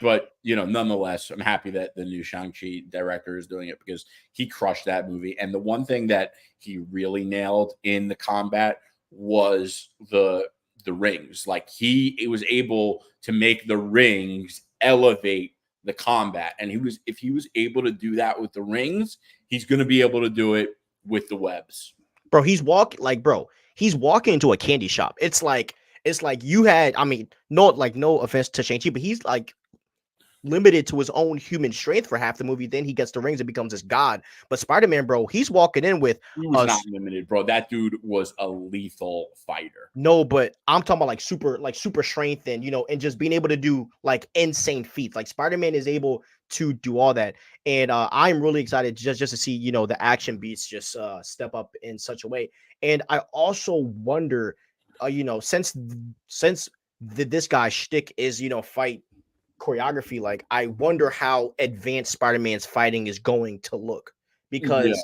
But nonetheless, I'm happy that the new Shang-Chi director is doing it because he crushed that movie. And the one thing that he really nailed in the combat was the rings. Like, he was able to make the rings elevate the combat. And if he was able to do that with the rings, he's going to be able to do it with the webs. Bro, he's walking into a candy shop. It's like you had, no offense to Shang-Chi, but he's like limited to his own human strength for half the movie. Then he gets the rings and becomes this god. But Spider-Man, bro, he's walking in with he was not limited, bro. That dude was a lethal fighter. No, but I'm talking about super strength and and just being able to do like insane feats. Like, Spider-Man is able to do all that. And I'm really excited just to see the action beats just step up in such a way. And I also wonder, since this guy's shtick is fight choreography, like, I wonder how advanced Spider-Man's fighting is going to look, because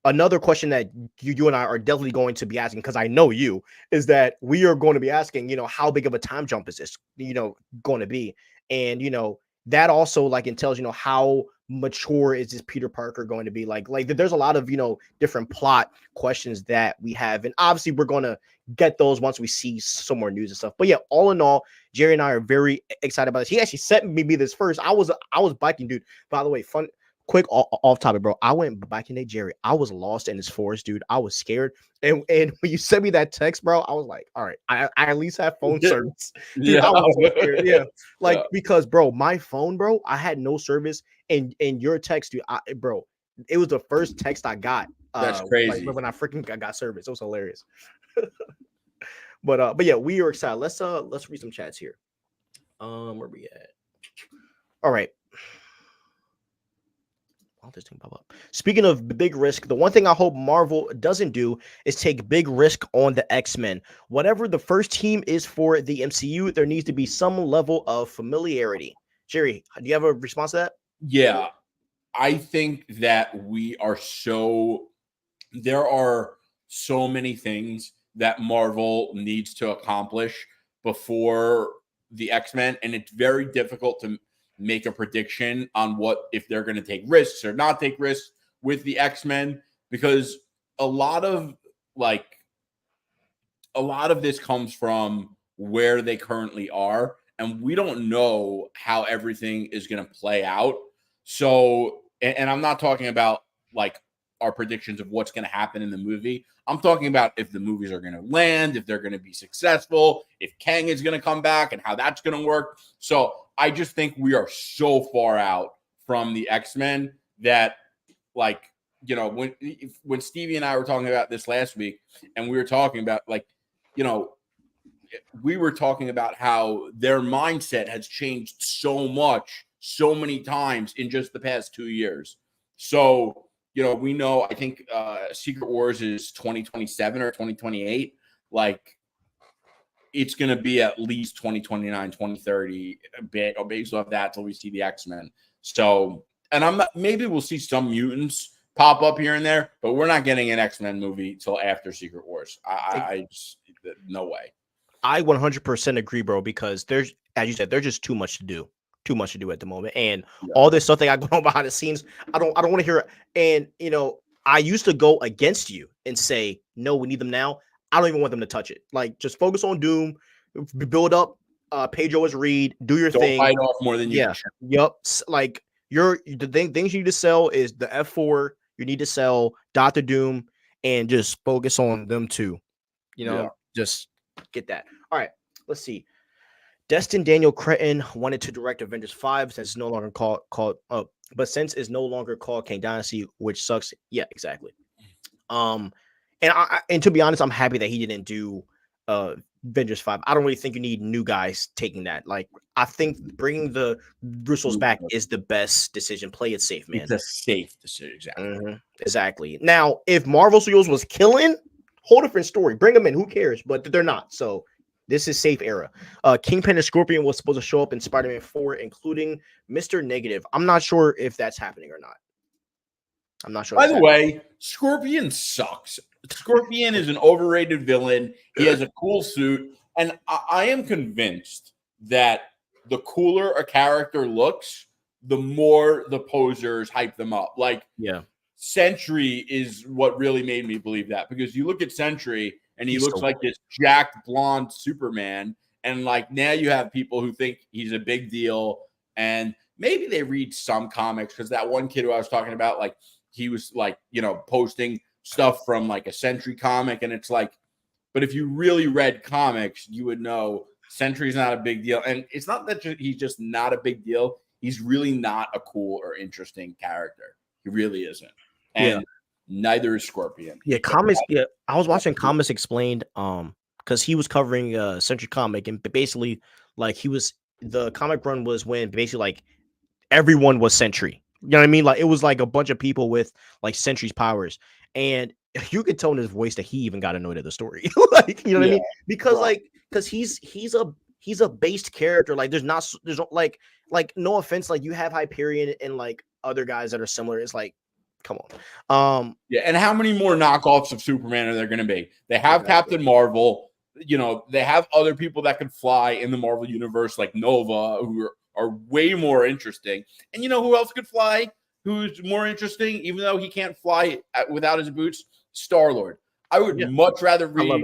another question that you and I are definitely going to be asking, because I know you, is that we are going to be asking, how big of a time jump is this going to be? And that also like entails how mature is this Peter Parker going to be? Like there's a lot of different plot questions that we have, and obviously we're going to get those once we see some more news and stuff. But yeah, all in all, Jerry and I are very excited about this. He actually sent me this first. I was biking, dude. By the way, fun quick off topic, bro. I went back in Nigeria. I was lost in this forest, dude. I was scared. And when you sent me that text, bro, I was like, all right, I at least have phone service. Dude, Yeah. I was so scared. Yeah. Like, Yeah. because bro, my phone, bro, I had no service. And your text, dude, bro, it was the first text I got. That's Like crazy. when I freaking got service. It was hilarious. But yeah, we are excited. Let's read some chats here. Where we at? All right. Oh, this thing pop up. Speaking of big risk, the one thing I hope Marvel doesn't do is take big risk on the X-Men. Whatever the first team is for the MCU, there needs to be some level of familiarity. Jerry, do you have a response to that? Yeah. I think that there are so many things that Marvel needs to accomplish before the X-Men, and it's very difficult to make a prediction on if they're going to take risks or not take risks with the X-Men, because a lot of this comes from where they currently are, and we don't know how everything is going to play out. So, and I'm not talking about like our predictions of what's going to happen in the movie. I'm talking about if the movies are going to land, if they're going to be successful, if Kang is going to come back and how that's going to work. So I just think we are so far out from the X-Men that, like, you know, when Stevie and I were talking about this last week, and we were talking about, like, you know, we were talking about how their mindset has changed so much, so many times in just the past 2 years. So, you know, we know, I think Secret Wars is 2027 or 2028. Like, it's going to be at least 2029, 2030 a bit, or based off that till we see the X-Men. So, and maybe we'll see some mutants pop up here and there, but we're not getting an X-Men movie till after Secret Wars. I just, no way. I 100% agree, bro, because there's, as you said, there's just too much to do. Too much to do at the moment. And all this stuff that got going on behind the scenes, I don't want to hear it. And, you know, I used to go against you and say, no, we need them now. I don't even want them to touch it. Like, just focus on Doom, build up Pedro as Reed, do your thing. Don't bite off more than you can chew. Yep. Like, things you need to sell is the F4. You need to sell Dr. Doom and just focus on them too. You know, just get that. All right, let's see. Destin Daniel Cretton wanted to direct Avengers 5 since it's no longer but since it's no longer called Kang Dynasty, which sucks. Yeah, exactly. And to be honest, I'm happy that he didn't do Avengers 5. I don't really think you need new guys taking that. Like, I think bringing the Russos back is the best decision. Play it safe, man. It's a safe decision. Exactly. Exactly. Now, if Marvel Studios was killing, whole different story. Bring them in. Who cares? But they're not. So this is safe era. Kingpin and Scorpion was supposed to show up in Spider-Man 4, including Mr. Negative. I'm not sure if that's happening or not. I'm not sure. By the way, Scorpion sucks. Scorpion is an overrated villain. He has a cool suit. And I am convinced that the cooler a character looks, the more the posers hype them up. Like, yeah, Sentry is what really made me believe that, because you look at Sentry and he looks like this jacked blonde Superman, and like now you have people who think he's a big deal, and maybe they read some comics, because that one kid who I was talking about, like, he was like, you know, posting stuff from like a Sentry comic, and it's like, but if you really read comics, you would know Sentry's not a big deal, and it's not that he's just not a big deal. He's really not a cool or interesting character. He really isn't. And neither is Scorpion. Yeah, comics. Yeah, I was watching Comics Explained, because he was covering Sentry comic, and basically, like, the comic run was when basically like everyone was Sentry. You know what I mean? Like, it was like a bunch of people with like Sentry's powers, and you could tell in his voice that he even got annoyed at the story. Like, you know what I mean? Because he's a based character. Like, there's no like no offense, like you have Hyperion and like other guys that are similar. It's like, come on. And how many more knockoffs of Superman are there going to be? They have Captain Marvel. You know, they have other people that can fly in the Marvel universe, like Nova, who are way more interesting. And you know who else could fly? Who's more interesting, even though he can't fly without his boots? Star-Lord. I would much rather read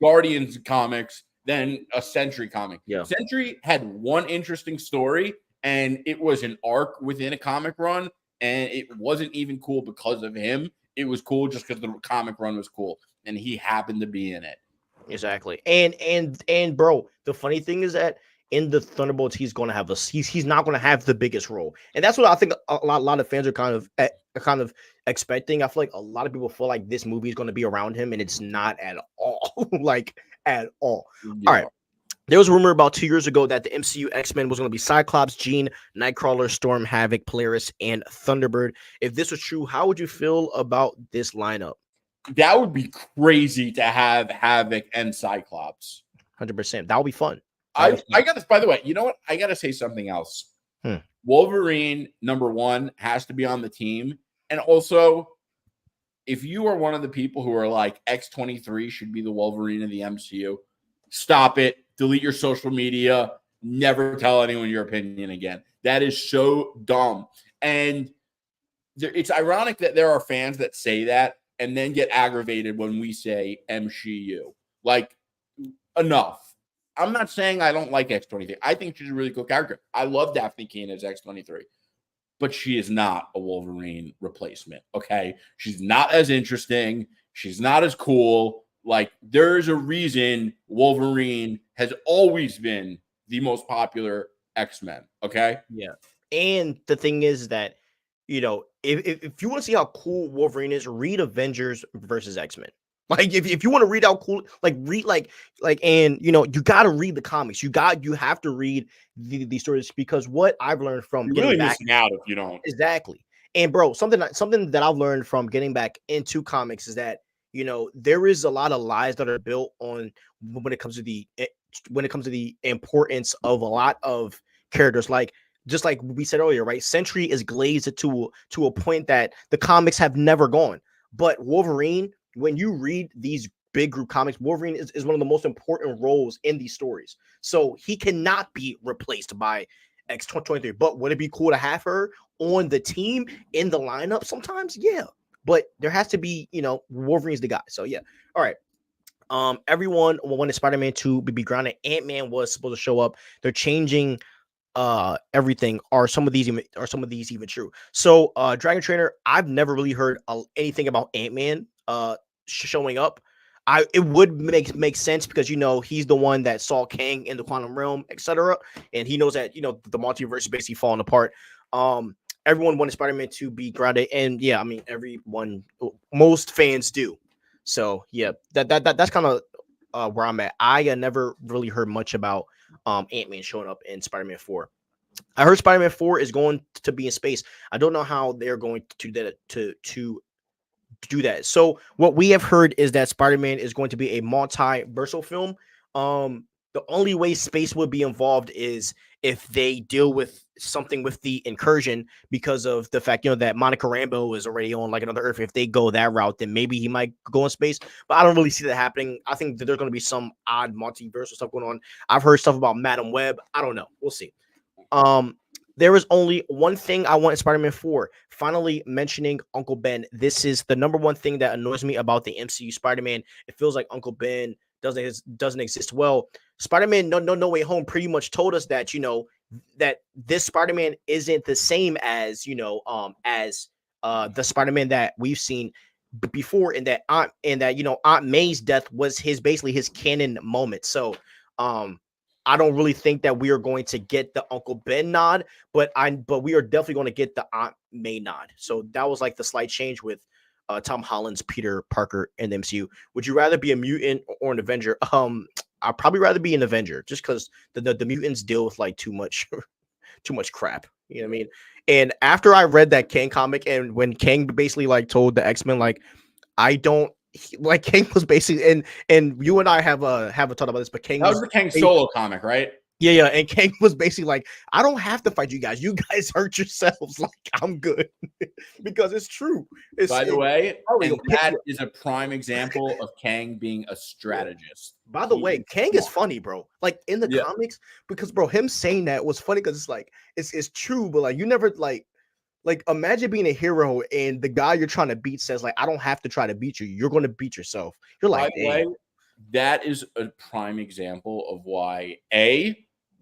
Guardians comics than a Sentry comic. Yeah. Sentry had one interesting story, and it was an arc within a comic run. and it wasn't even cool because of him. It was cool just because the comic run was cool, and he happened to be in it. Exactly. And bro, the funny thing is that in the Thunderbolts, he's going to have he's not going to have the biggest role, and that's what I think a lot of fans are kind of expecting. I feel like a lot of people feel like this movie is going to be around him, and it's not at all. Like at all. Yeah. All right. There was a rumor about 2 years ago that the MCU X-Men was going to be Cyclops, Jean, Nightcrawler, Storm, Havoc, Polaris, and Thunderbird. If this was true, how would you feel about this lineup? That would be crazy to have Havoc and Cyclops. 100%. That would be fun. I got this. By the way, you know what? I got to say something else. Wolverine, #1, has to be on the team. And also, if you are one of the people who are like X-23 should be the Wolverine of the MCU, stop it. Delete your social media. Never tell anyone your opinion again. That is so dumb. And it's ironic that there are fans that say that and then get aggravated when we say MCU. Like, enough. I'm not saying I don't like X-23. I think she's a really cool character. I love Daphne Keane as X-23. But she is not a Wolverine replacement, okay? She's not as interesting. She's not as cool. Like, there's a reason Wolverine has always been the most popular X-Men, okay? Yeah. And the thing is that, you know, if you want to see how cool Wolverine is, read Avengers versus X-Men. Like, if you want to read how cool, like, read, and, you know, you got to read the comics. You have to read these stories, because what I've learned from You're getting really back. missing out if you don't. Exactly. And, bro, something that I've learned from getting back into comics is that, you know, there is a lot of lies that are built on when it comes to the importance of a lot of characters. Like, just like we said earlier, right? Sentry is glazed to a point that the comics have never gone. But Wolverine, when you read these big group comics, Wolverine is one of the most important roles in these stories. So he cannot be replaced by X-23. But would it be cool to have her on the team in the lineup sometimes? Yeah. But there has to be, you know, Wolverine's the guy. So yeah. All right. Everyone wanted Spider-Man to be grounded. Ant-Man was supposed to show up. They're changing everything. Are some of these even true? So Dragon Trainer, I've never really heard anything about Ant-Man showing up. It would make sense, because, you know, he's the one that saw Kang in the quantum realm, etc., and he knows that, you know, the multiverse is basically falling apart. Everyone wanted Spider-Man to be grounded, and yeah, I mean, most fans do. So yeah, that's kind of where I'm at. I never really heard much about Ant-Man showing up in Spider-Man 4. I heard Spider-Man 4 is going to be in space. I don't know how they're going to do that. So what we have heard is that Spider-Man is going to be a multiversal film. The only way space would be involved is if they deal with something with the incursion, because of the fact, you know, that Monica Rambeau is already on like another Earth. If they go that route, then maybe he might go in space, but I don't really see that happening. I think that there's going to be some odd multiversal stuff going on. I've heard stuff about Madam Web. I don't know. We'll see. There is only one thing I want in Spider-Man 4. Finally mentioning Uncle Ben. This is the #1 thing that annoys me about the MCU Spider-Man. It feels like Uncle Ben doesn't exist. Well, Spider-Man No Way Home pretty much told us that, you know, that this Spider-Man isn't the same as, you know, as the Spider-Man that we've seen before, and that you know, Aunt May's death was basically his canon moment. So I don't really think that we are going to get the Uncle Ben nod, but we are definitely going to get the Aunt May nod. So that was like the slight change with Tom Holland's Peter Parker in the MCU. Would you rather be a mutant or an Avenger? I'd probably rather be an Avenger, just because the mutants deal with like too much crap. You know what I mean? And after I read that Kang comic, and when Kang basically like told the X-Men, like, I don't like, Kang was basically, and you and I have a talk about this, but Kang That was the Kang solo comic, right? Yeah, and Kang was basically like, I don't have to fight you guys. You guys hurt yourselves. Like, I'm good. Because it's true. By the way, and that is a prime example of Kang being a strategist. By the way, Kang is funny, bro. Like, in the comics, because, bro, him saying that was funny, because it's like, it's true, but like, you never like imagine being a hero and the guy you're trying to beat says, like, I don't have to try to beat you. You're going to beat yourself. You're like, by the way, that is a prime example of why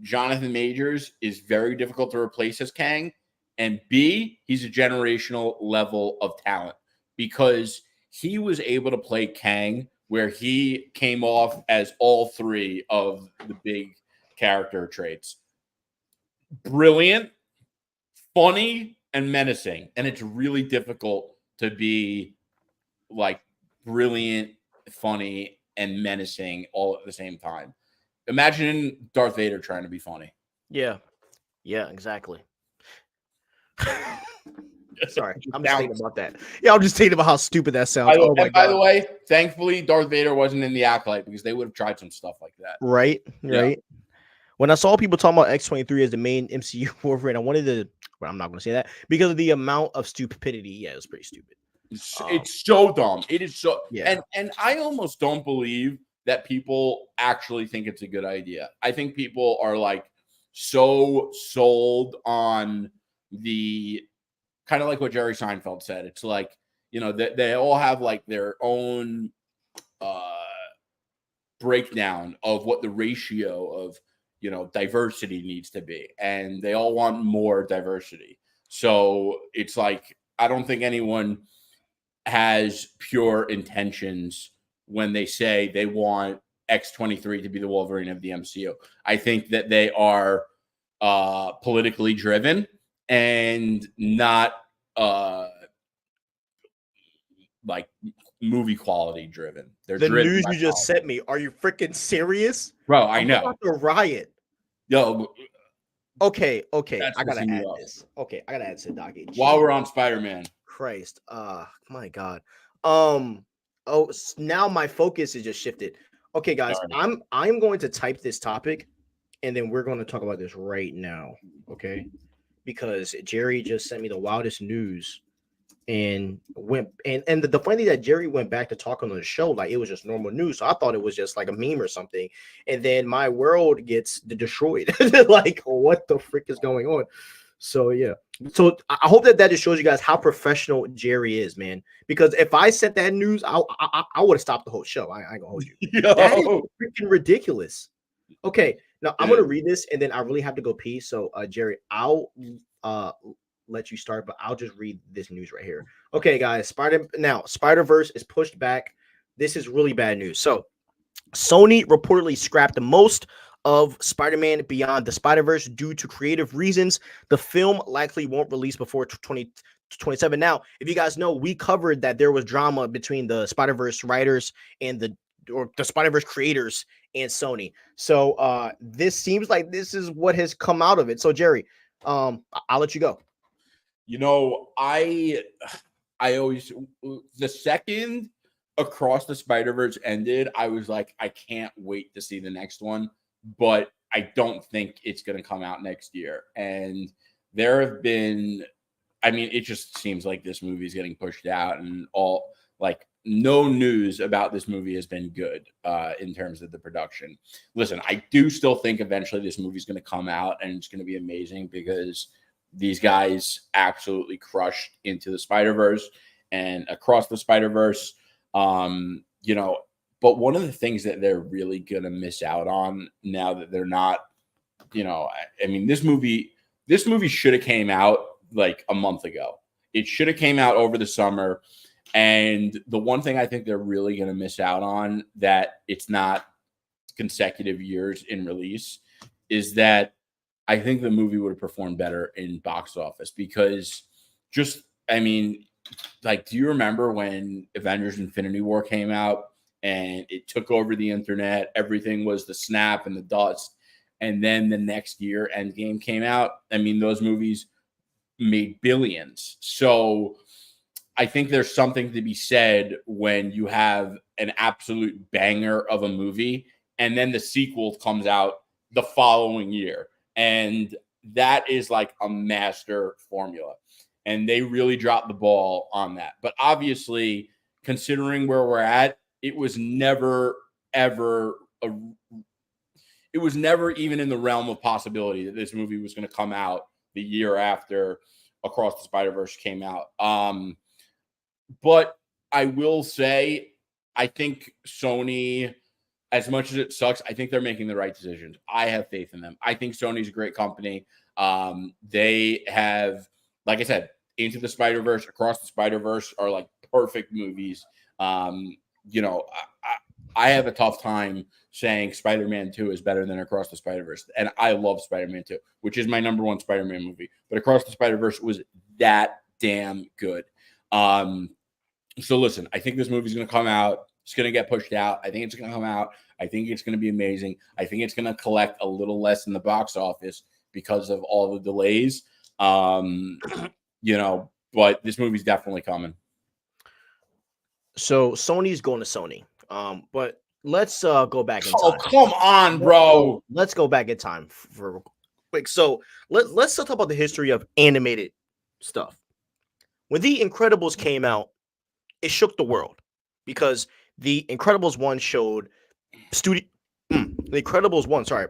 Jonathan Majors is very difficult to replace as Kang, and B, he's a generational level of talent because he was able to play Kang where he came off as all three of the big character traits. Brilliant, funny, and menacing. And it's really difficult to be like brilliant, funny, and menacing all at the same time. Imagine Darth Vader trying to be funny. Yeah, exactly. Sorry, I'm just thinking about that. Yeah, I'm just thinking about how stupid that sounds. Oh my god! By the way, thankfully, Darth Vader wasn't in the Acolyte because they would have tried some stuff like that. Right. Yeah. When I saw people talking about X-23 as the main MCU Wolverine, I wanted to. Well, I'm not going to say that because of the amount of stupidity. Yeah, it was pretty stupid. It's so dumb. It is so. Yeah. And I almost don't believe that people actually think it's a good idea. I think people are like so sold on the kind of like what Jerry Seinfeld said. It's like, you know, they all have like their own breakdown of what the ratio of, you know, diversity needs to be. And they all want more diversity. So it's like, I don't think anyone has pure intentions when they say they want X-23 to be the Wolverine of the MCU. I think that they are politically driven and not like movie quality driven. They're The driven news by you just quality. sent me. Are you freaking serious? Bro, I I'm know. about to riot. Yo, Okay. that's I gotta pissing me add off. this. Okay, I gotta add this to the docket. While we're on Spider-Man. Christ. My God. Now my focus is just shifted. Okay, guys, Sorry. I'm going to type this topic, and then we're going to talk about this right now. Okay, because Jerry just sent me the wildest news, and the funny thing that Jerry went back to talk on the show like it was just normal news. So I thought it was just like a meme or something, and then my world gets destroyed. Like, what the frick is going on? So yeah. So I hope that just shows you guys how professional Jerry is, man. Because if I sent that news, I would have stopped the whole show. I ain't gonna hold you. Yo. That is freaking ridiculous. Okay, now I'm Yeah. gonna read this and then I really have to go pee. So Jerry, I'll let you start, but I'll just read this news right here. Okay, guys, Spider-Verse is pushed back. This is really bad news. So Sony reportedly scrapped most of Spider-Man Beyond the Spider-Verse due to creative reasons. The film likely won't release before 2027. Now, if you guys know, we covered that there was drama between the Spider-Verse writers and the Spider-Verse creators and Sony. So this seems like this is what has come out of it. So Jerry, I'll let you go. You know, I always, the second Across the Spider-Verse ended, I was like, I can't wait to see the next one, but I don't think it's going to come out next year. And there have been, I mean, it just seems like this movie is getting pushed out, and all like no news about this movie has been good in terms of the production. Listen, I do still think eventually this movie is going to come out and it's going to be amazing because these guys absolutely crushed Into the Spider-Verse and Across the Spider-Verse. You know, but one of the things that they're really going to miss out on now that they're not, you know, I mean, this movie should have came out like a month ago. It should have came out over the summer. And the one thing I think they're really going to miss out on that it's not consecutive years in release is that I think the movie would have performed better in box office because just, I mean, like, do you remember when Avengers Infinity War came out and it took over the internet? Everything was the snap and the dust. And then the next year, Endgame came out. I mean, those movies made billions. So I think there's something to be said when you have an absolute banger of a movie and then the sequel comes out the following year. And that is like a master formula. And they really dropped the ball on that. But obviously, considering where we're at, it was never, ever, it was never even in the realm of possibility that this movie was going to come out the year after Across the Spider-Verse came out. But I will say, I think Sony, as much as it sucks, I think they're making the right decisions. I have faith in them. I think Sony's a great company. They have like I said, Into the Spider-Verse, Across the Spider-Verse are like perfect movies. You know, I have a tough time saying Spider-Man 2 is better than Across the Spider-Verse. And I love Spider-Man 2, which is my number one Spider-Man movie. But Across the Spider-Verse was that damn good. So listen, I think this movie's going to come out. It's going to get pushed out. I think it's going to come out. I think it's going to be amazing. I think it's going to collect a little less in the box office because of all the delays. You know, but this movie's definitely coming. So Sony's going to Sony. But let's go back in time. Oh, come on, bro. Let's go back in time for quick. So let's talk about the history of animated stuff. When The Incredibles came out, it shook the world because The Incredibles 1 showed The Incredibles 1, sorry,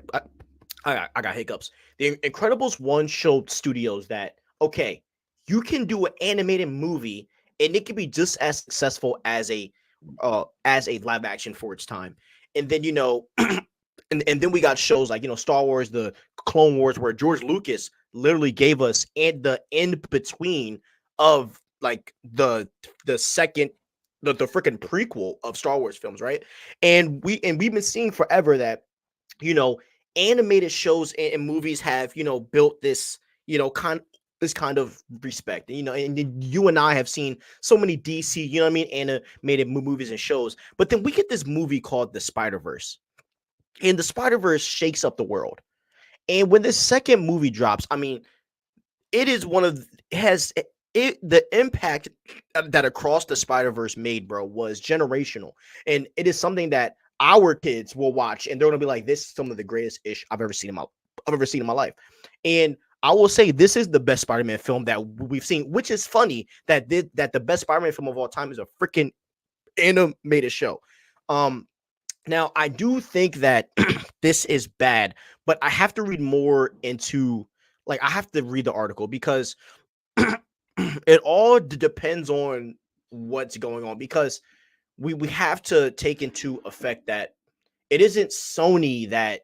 I got hiccups. The Incredibles 1 showed studios that, okay, you can do an animated movie and it can be just as successful as a live action for its time. And then, you know, and then we got shows like, you know, Star Wars, the Clone Wars, where George Lucas literally gave us the in between of like the second the freaking prequel of Star Wars films, right? And we've been seeing forever that, you know, animated shows and movies have, you know, built this, you know, kind of respect. You know, and you and I have seen so many DC, you know what I mean, animated movies and shows. But then we get this movie called The Spider-Verse. And The Spider-Verse shakes up the world. And when this second movie drops, I mean, it is one of the impact that Across the Spider-Verse made, bro, was generational. And it is something that our kids will watch and they're gonna be like, this is some of the greatest ish I've ever seen in my life. And I will say this is the best Spider-Man film that we've seen, which is funny that the best Spider-Man film of all time is a freaking animated show. Now I do think that this is bad, but I have to read more into, like, I have to read the article because it all depends on what's going on, because we have to take into effect that it isn't Sony that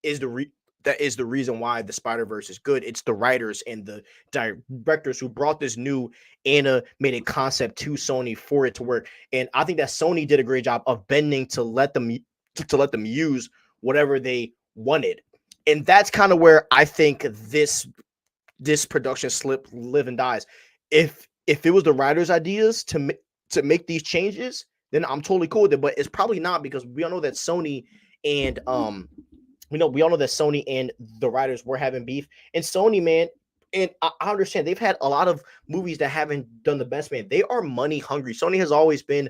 is the reason why the Spider-Verse is good. It's the writers and the directors who brought this new animated concept to Sony for it to work. And I think that Sony did a great job of bending to let them use whatever they wanted. And that's kind of where I think this production slip live and dies. If it was the writers' ideas to make these changes, then I'm totally cool with it. But it's probably not, because we all know that Sony and we all know that Sony and the writers were having beef. And Sony, man, and I understand they've had a lot of movies that haven't done the best, man. They are money hungry. Sony has always been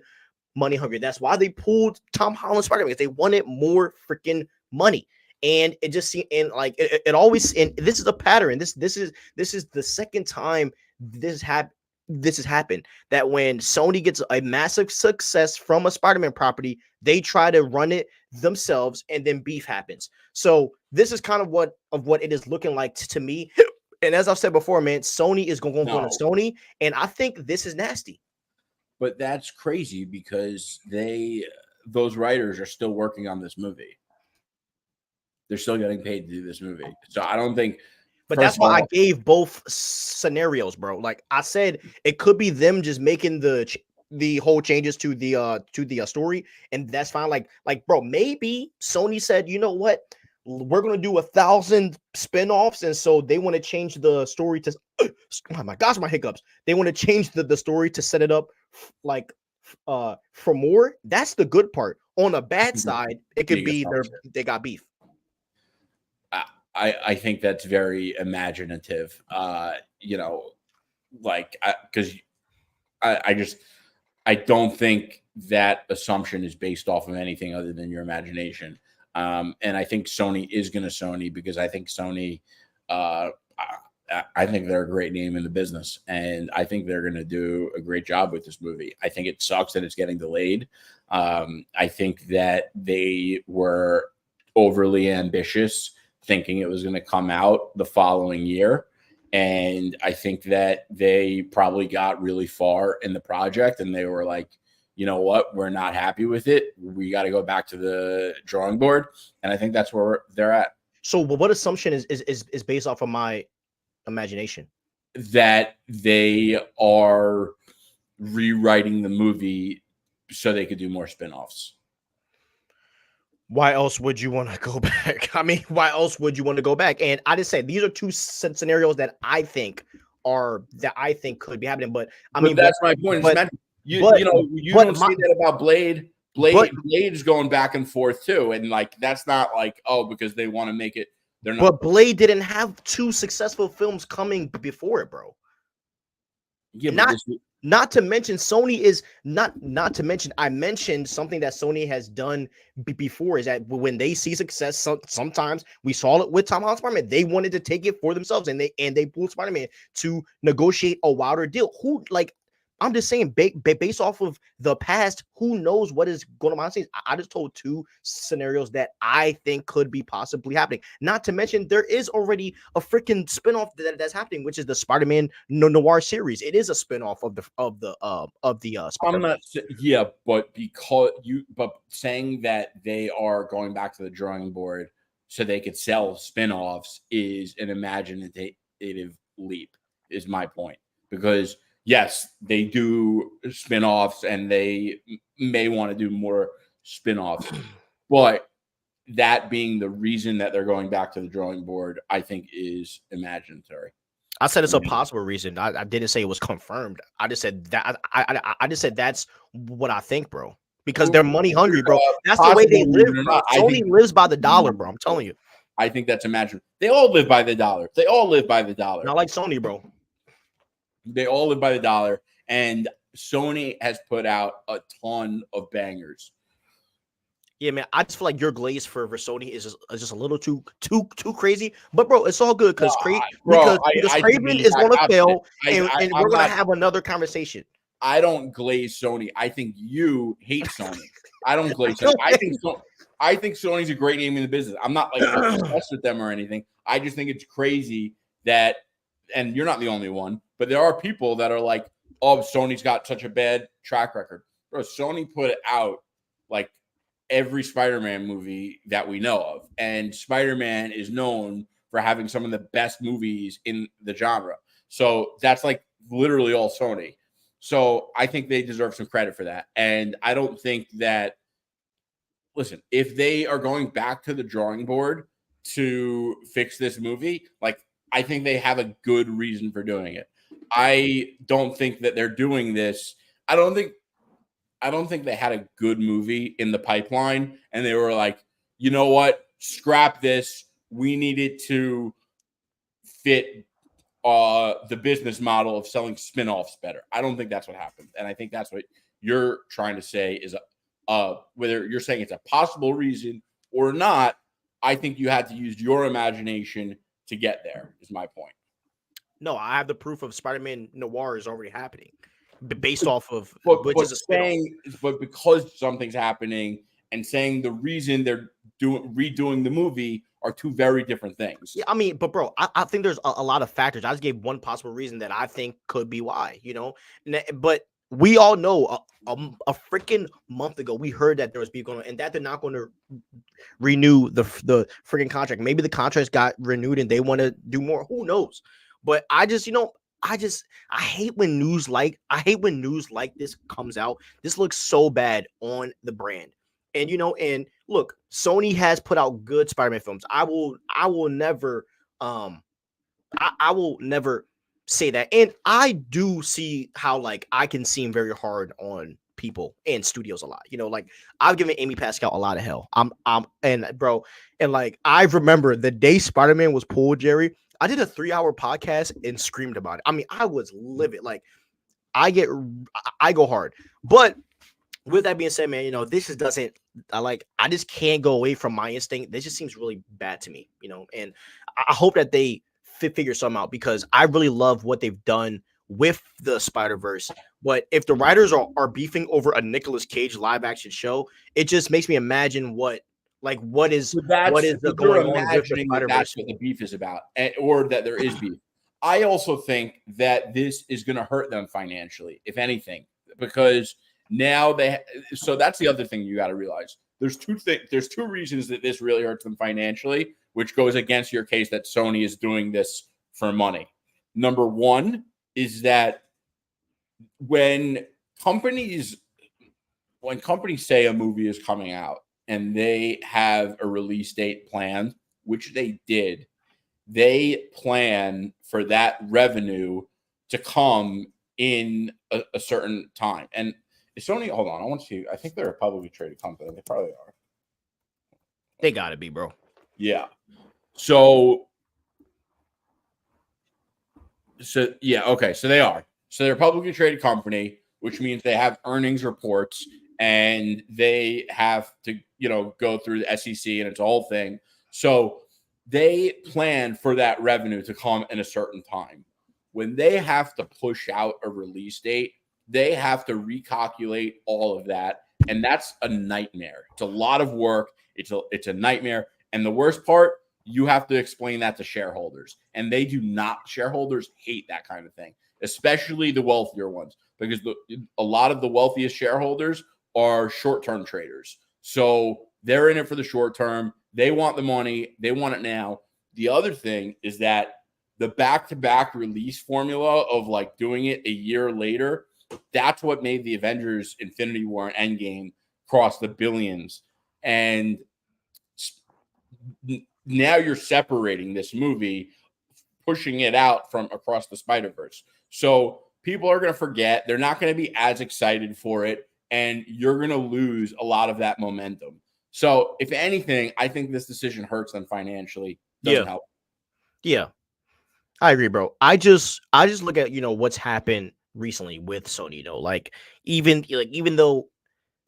money hungry. That's why they pulled Tom Holland's Spider-Man, because they wanted more freaking money. And it just seemed, and like it always, and this is a pattern. This is the second time this has happened, that when Sony gets a massive success from a Spider-Man property, they try to run it themselves, and then beef happens. So this is kind of what it is looking like to me. And as I've said before, man, Sony is going to Sony, and I think this is nasty. But that's crazy because those writers are still working on this movie. They're still getting paid to do this movie. So I don't think. But that's why I gave both scenarios, bro. Like I said, it could be them just making the whole changes to the story, and that's fine. Like bro, maybe Sony said, you know what, we're gonna do 1,000 spinoffs, and so they want to change the story to. Oh my gosh, my hiccups. They want to change the story to set it up like for more. That's the good part. On the bad side, it could be they got beef. I think that's very imaginative, you know, like, because I don't think that assumption is based off of anything other than your imagination. And I think Sony is going to Sony because I think Sony, I think they're a great name in the business, and I think they're going to do a great job with this movie. I think it sucks that it's getting delayed. I think that they were overly ambitious, thinking it was going to come out the following year. And I think that they probably got really far in the project and they were like, you know what, we're not happy with it. We got to go back to the drawing board. And I think that's where they're at. So what assumption is based off of my imagination? that they are rewriting the movie so they could do more spinoffs. Why else would you want to go back? I mean, why else would you want to go back? And I just said these are two scenarios that I think could be happening. But I mean, that's my point. But you don't say that about Blade. Blade is going back and forth too, and like that's not like because they want to make it. They're not. But Blade didn't have two successful films coming before it, bro. Yeah, not to mention Sony is not to mention I mentioned something that Sony has done before is that when they see success, sometimes we saw it with Tom Holland's Spider-Man, they wanted to take it for themselves and they pulled Spider-Man to negotiate a wilder deal. I'm just saying, based off of the past, who knows what is going on? I just told two scenarios that I think could be possibly happening. Not to mention, there is already a freaking spinoff that's happening, which is the Spider-Man Noir series. It is a spinoff of the. I'm not. But saying that they are going back to the drawing board so they could sell spinoffs is an imaginative leap. Is my point, because yes, they do spinoffs and they may want to do more spinoffs, but that being the reason that they're going back to the drawing board, I think is imaginary. I said it's a possible reason. I didn't say it was confirmed. I just said that I just said that's what I think, bro. Because they're money hungry, bro. That's the way they live, bro. Sony lives by the dollar, bro. I'm telling you. I think that's imaginary. They all live by the dollar. Not like Sony, bro. They all live by the dollar, and Sony has put out a ton of bangers. Yeah, man. I just feel like your glaze for Sony is just a little too crazy. But bro, it's all good because Craven is going to fail, and we're going to have another conversation. I don't glaze Sony. I think you hate Sony. I don't glaze Sony. I think Sony's a great name in the business. I'm not like obsessed with them or anything. I just think it's crazy that, and you're not the only one, but there are people that are like, oh, Sony's got such a bad track record. Bro, Sony put out like every Spider-Man movie that we know of. And Spider-Man is known for having some of the best movies in the genre. So that's like literally all Sony. So I think they deserve some credit for that. And I don't think that, listen, if they are going back to the drawing board to fix this movie, like I think they have a good reason for doing it. I don't think that they're doing this. I don't think they had a good movie in the pipeline and they were like, you know what? Scrap this. We needed to fit the business model of selling spinoffs better. I don't think that's what happened. And I think that's what you're trying to say is whether you're saying it's a possible reason or not, I think you had to use your imagination to get there, is my point. No, I have the proof of Spider-Man Noir is already happening based off of but because something's happening and saying the reason they're redoing the movie are two very different things. Yeah, I mean, but bro, I think there's a lot of factors. I just gave one possible reason that I think could be why, but we all know a freaking month ago we heard that there was beef going on and that they're not going to renew the freaking contract. Maybe the contracts got renewed and they want to do more. Who knows? But I hate when news like this comes out. This looks so bad on the brand. And and look, Sony has put out good Spider-Man films. I will never I will never say that. And I do see how like I can seem very hard on people and studios a lot. Like I've given Amy Pascal a lot of hell. And like I remember the day Spider-Man was pulled, Jerry. I did a 3-hour podcast and screamed about it. I mean, I was livid. Like I go hard. But with that being said, man, this just doesn't. I just can't go away from my instinct. This just seems really bad to me, and I hope that they figure something out because I really love what they've done with the Spider-Verse. But if the writers are beefing over a Nicolas Cage live action show, it just makes me imagine what is going on with the Spider-Verse. That's what the beef is about, or that there is beef. I also think that this is going to hurt them financially, if anything, because now so that's the other thing you got to realize. There's two reasons that this really hurts them financially, which goes against your case that Sony is doing this for money. Number one is that when companies say a movie is coming out and they have a release date planned, which they did, they plan for that revenue to come in a certain time. And Sony, hold on, I want to see. I think they're a publicly traded company. They probably are. They gotta be, bro. Yeah. So yeah, okay. So they are. So they're a publicly traded company, which means they have earnings reports and they have to, go through the SEC, and it's a whole thing. So they plan for that revenue to come in a certain time. When they have to push out a release date, they have to recalculate all of that. And that's a nightmare. It's a lot of work. It's a nightmare. And the worst part, you have to explain that to shareholders. And they do not. Shareholders hate that kind of thing, especially the wealthier ones, because a lot of the wealthiest shareholders are short-term traders. So they're in it for the short term. They want the money. They want it now. The other thing is that the back-to-back release formula of like doing it a year later, that's what made the Avengers Infinity War and Endgame cross the billions. And now you're separating this movie, pushing it out from across the Spider-Verse. So people are going to forget. They're not going to be as excited for it. And you're going to lose a lot of that momentum. So if anything, I think this decision hurts them financially. Doesn't help. Yeah. I agree, bro. I just look at, what's happened recently with Sony, like even though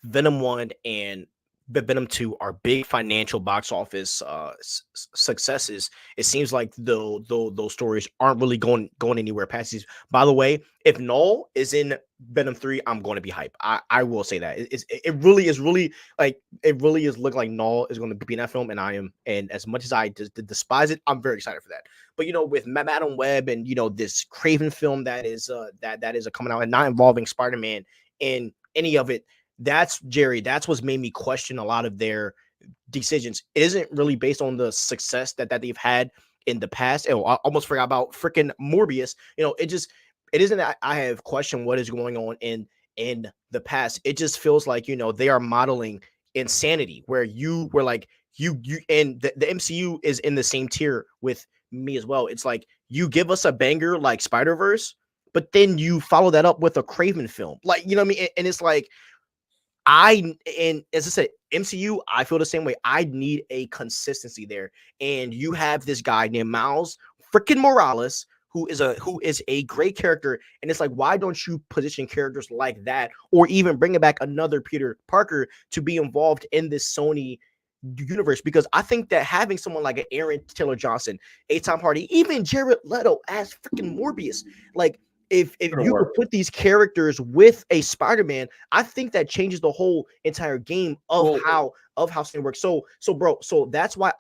Venom 1 and Venom 2 are big financial box office successes, it seems like those stories aren't really going anywhere past these. By the way, if Null is in Venom 3, I'm going to be hype. I will say that. It really is looking like Null is going to be in that film, and I am. And as much as I despise it, I'm very excited for that. But with Madam Web and this Craven film that is coming out and not involving Spider-Man in any of it, that's what's made me question a lot of their decisions. It isn't really based on the success that they've had in the past. Oh, I almost forgot about freaking Morbius. It isn't that I have questioned what is going on in the past. It just feels like they are modeling insanity where you and the MCU is in the same tier with me as well. It's like you give us a banger like Spider-Verse, but then you follow that up with a Craven film, like, what I mean. And it's like, and as I said, MCU, I feel the same way. I need a consistency there. And you have this guy named Miles freaking Morales, who is a great character. And it's like, why don't you position characters like that, or even bringing back another Peter Parker to be involved in this Sony universe? Because I think that having someone like an Aaron Taylor Johnson, Tom Hardy, even Jared Leto as freaking Morbius, like, if you could put these characters with a Spider-Man, I think that changes the whole entire game of how Sony works. So that's why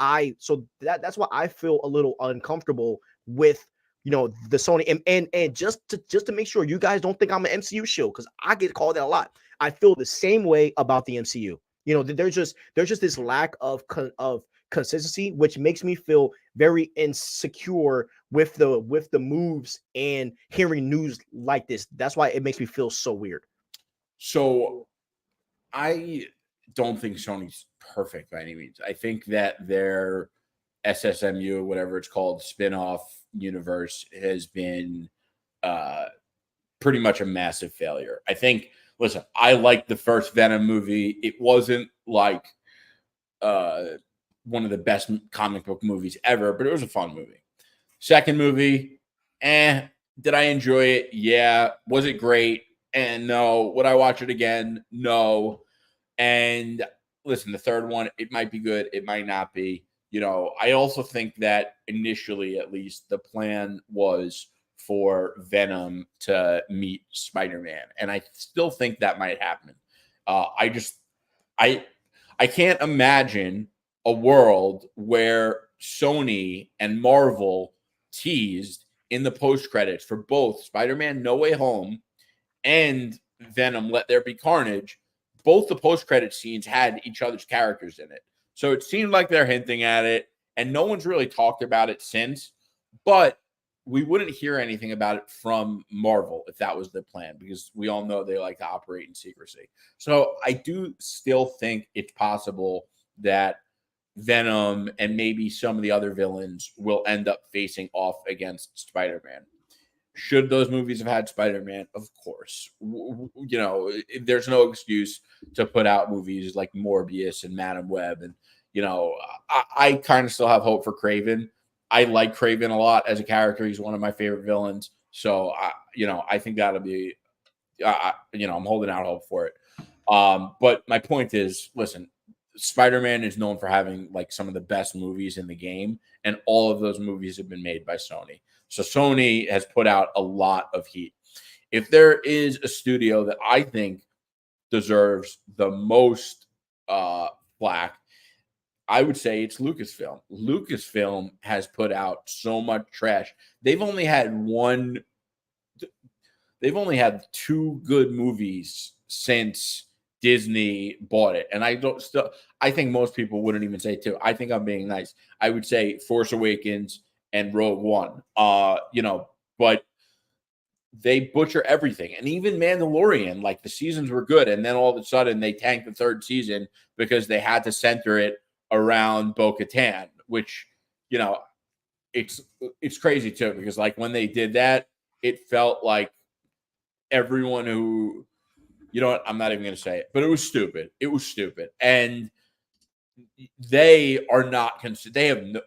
that's why I feel a little uncomfortable with the Sony, and just to make sure you guys don't think I'm an MCU shill, because I get called that a lot. I feel the same way about the MCU. There's just this lack of consistency, which makes me feel very insecure with the moves and hearing news like this. That's why it makes me feel so weird. So I don't think Sony's perfect by any means. I think that their SSMU, whatever it's called, spin-off universe has been pretty much a massive failure. I think, listen, I liked the first Venom movie. It wasn't like one of the best comic book movies ever, but it was a fun movie. Second movie, did I enjoy it? Yeah. Was it great? And no. Would I watch it again? No. And listen, the third one, it might be good. It might not be. I also think that initially, at least, the plan was for Venom to meet Spider-Man. And I still think that might happen. I can't imagine a world where Sony and Marvel teased in the post credits for both Spider-Man No Way Home and Venom Let There Be Carnage. Both the post credit scenes had each other's characters in it. So it seemed like they're hinting at it, and no one's really talked about it since. But we wouldn't hear anything about it from Marvel if that was the plan, because we all know they like to operate in secrecy. So I do still think it's possible that Venom and maybe some of the other villains will end up facing off against Spider-Man. Should those movies have had Spider-Man? Of course. There's no excuse to put out movies like Morbius and Madam Web. And, I kind of still have hope for Kraven. I like Kraven a lot as a character. He's one of my favorite villains. So, I think that'll be, I'm holding out hope for it. But my point is, listen, Spider-Man is known for having like some of the best movies in the game, and all of those movies have been made by Sony. So Sony has put out a lot of heat. If there is a studio that I think deserves the most flack, I would say it's Lucasfilm. Lucasfilm has put out so much trash. They've only had two good movies since Disney bought it. And I think most people wouldn't even say two. I think I'm being nice. I would say Force Awakens and Rogue One. But they butcher everything. And even Mandalorian, like the seasons were good, and then all of a sudden they tanked the third season because they had to center it around Bo-Katan, which, it's crazy too, because like when they did that, it felt like everyone who, I'm not even going to say it, but it was stupid. It was stupid. And they are not, the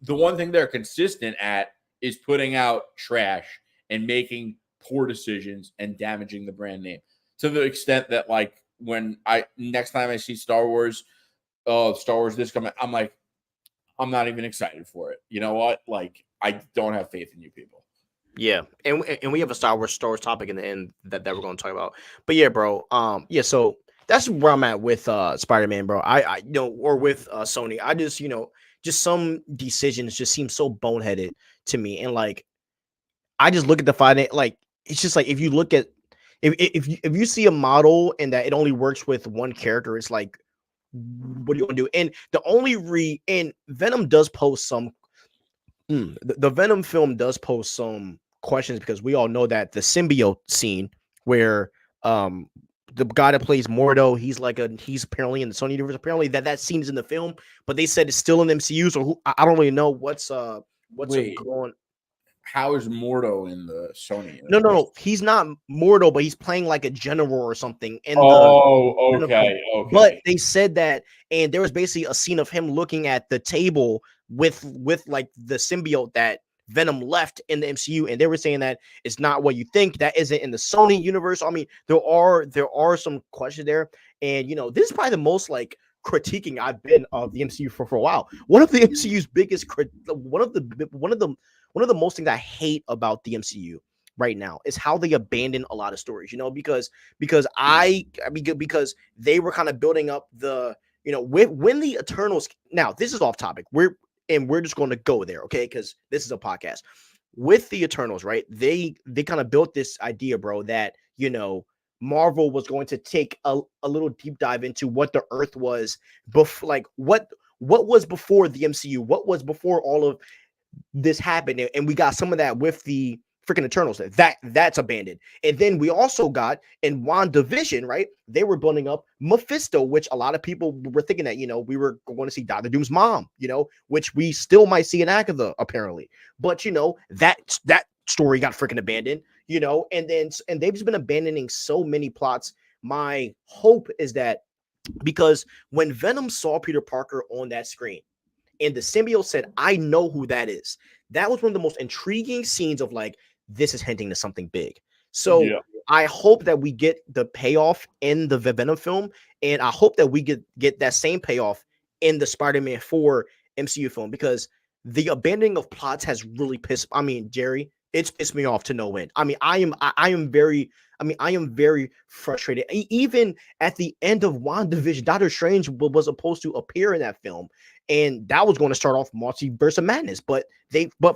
one thing they're consistent at is putting out trash and making poor decisions and damaging the brand name, to the extent that like when next time I see Star Wars this coming, I'm like, I'm not even excited for it. You know what? Like, I don't have faith in you people. Yeah, and we have a Star Wars topic in the end that we're going to talk about. But yeah, bro. So that's where I'm at with Spider-Man, bro. I or with Sony. I just just some decisions just seem so boneheaded to me, and like I just look at the finance, like it's just like if you look at if you see a model and that it only works with one character, it's like, what do you want to do? And the only and Venom does pose some. The Venom film does pose some questions, because we all know that the symbiote scene where the guy that plays Mordo, he's apparently in the Sony universe. Apparently that scene is in the film, but they said it's still in MCU. So I don't really know what's going. How is Mordo in the Sony No, universe? no, he's not Mordo, but he's playing like a general or something in okay. But they said that, and there was basically a scene of him looking at the table with like the symbiote that Venom left in the MCU, and they were saying that it's not what you think. That isn't in the Sony universe. I mean, there are some questions there, and this is probably the most like critiquing I've been of the MCU for a while. One of the MCU's biggest one of the most things I hate about the MCU right now is how they abandon a lot of stories, because they were kind of building up the, when the Eternals. Now this is off topic. We're just going to go there, okay? Because this is a podcast. With the Eternals, right? They kind of built this idea, bro, that Marvel was going to take a little deep dive into what the Earth was before, like what was before the MCU, what was before all of this happened, and we got some of that with the freaking Eternals. That's abandoned. And then we also got in WandaVision, right? They were building up Mephisto, which a lot of people were thinking that we were going to see Doctor Doom's mom, which we still might see in Agatha apparently. But that story got freaking abandoned, and they've just been abandoning so many plots. My hope is that, because when Venom saw Peter Parker on that screen, and the symbiote said, "I know who that is." That was one of the most intriguing scenes of like, this is hinting to something big. So yeah. I hope that we get the payoff in the Venom film, and I hope that we get that same payoff in the Spider-Man 4 MCU film, because the abandoning of plots has really Jerry, it's pissed me off to no end. I am very frustrated. Even at the end of WandaVision, Doctor Strange was supposed to appear in that film, and that was going to start off Multiverse of Madness, but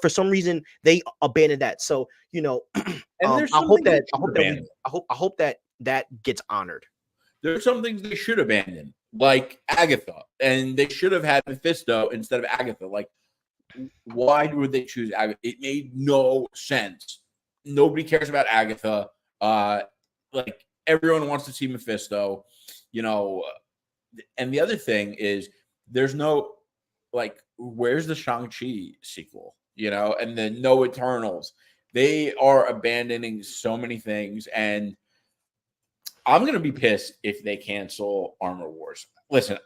for some reason they abandoned that. So and I hope that gets honored. There's some things they should abandon, like Agatha, and they should have had Mephisto instead of Agatha. Like, Why would they choose Agatha? It made no sense. Nobody cares about Agatha. Like everyone wants to see Mephisto, you know. And the other thing is, there's no like, where's the Shang-Chi sequel? You know, and then no Eternals. They are abandoning so many things, and I'm gonna be pissed if they cancel Armor Wars. Listen,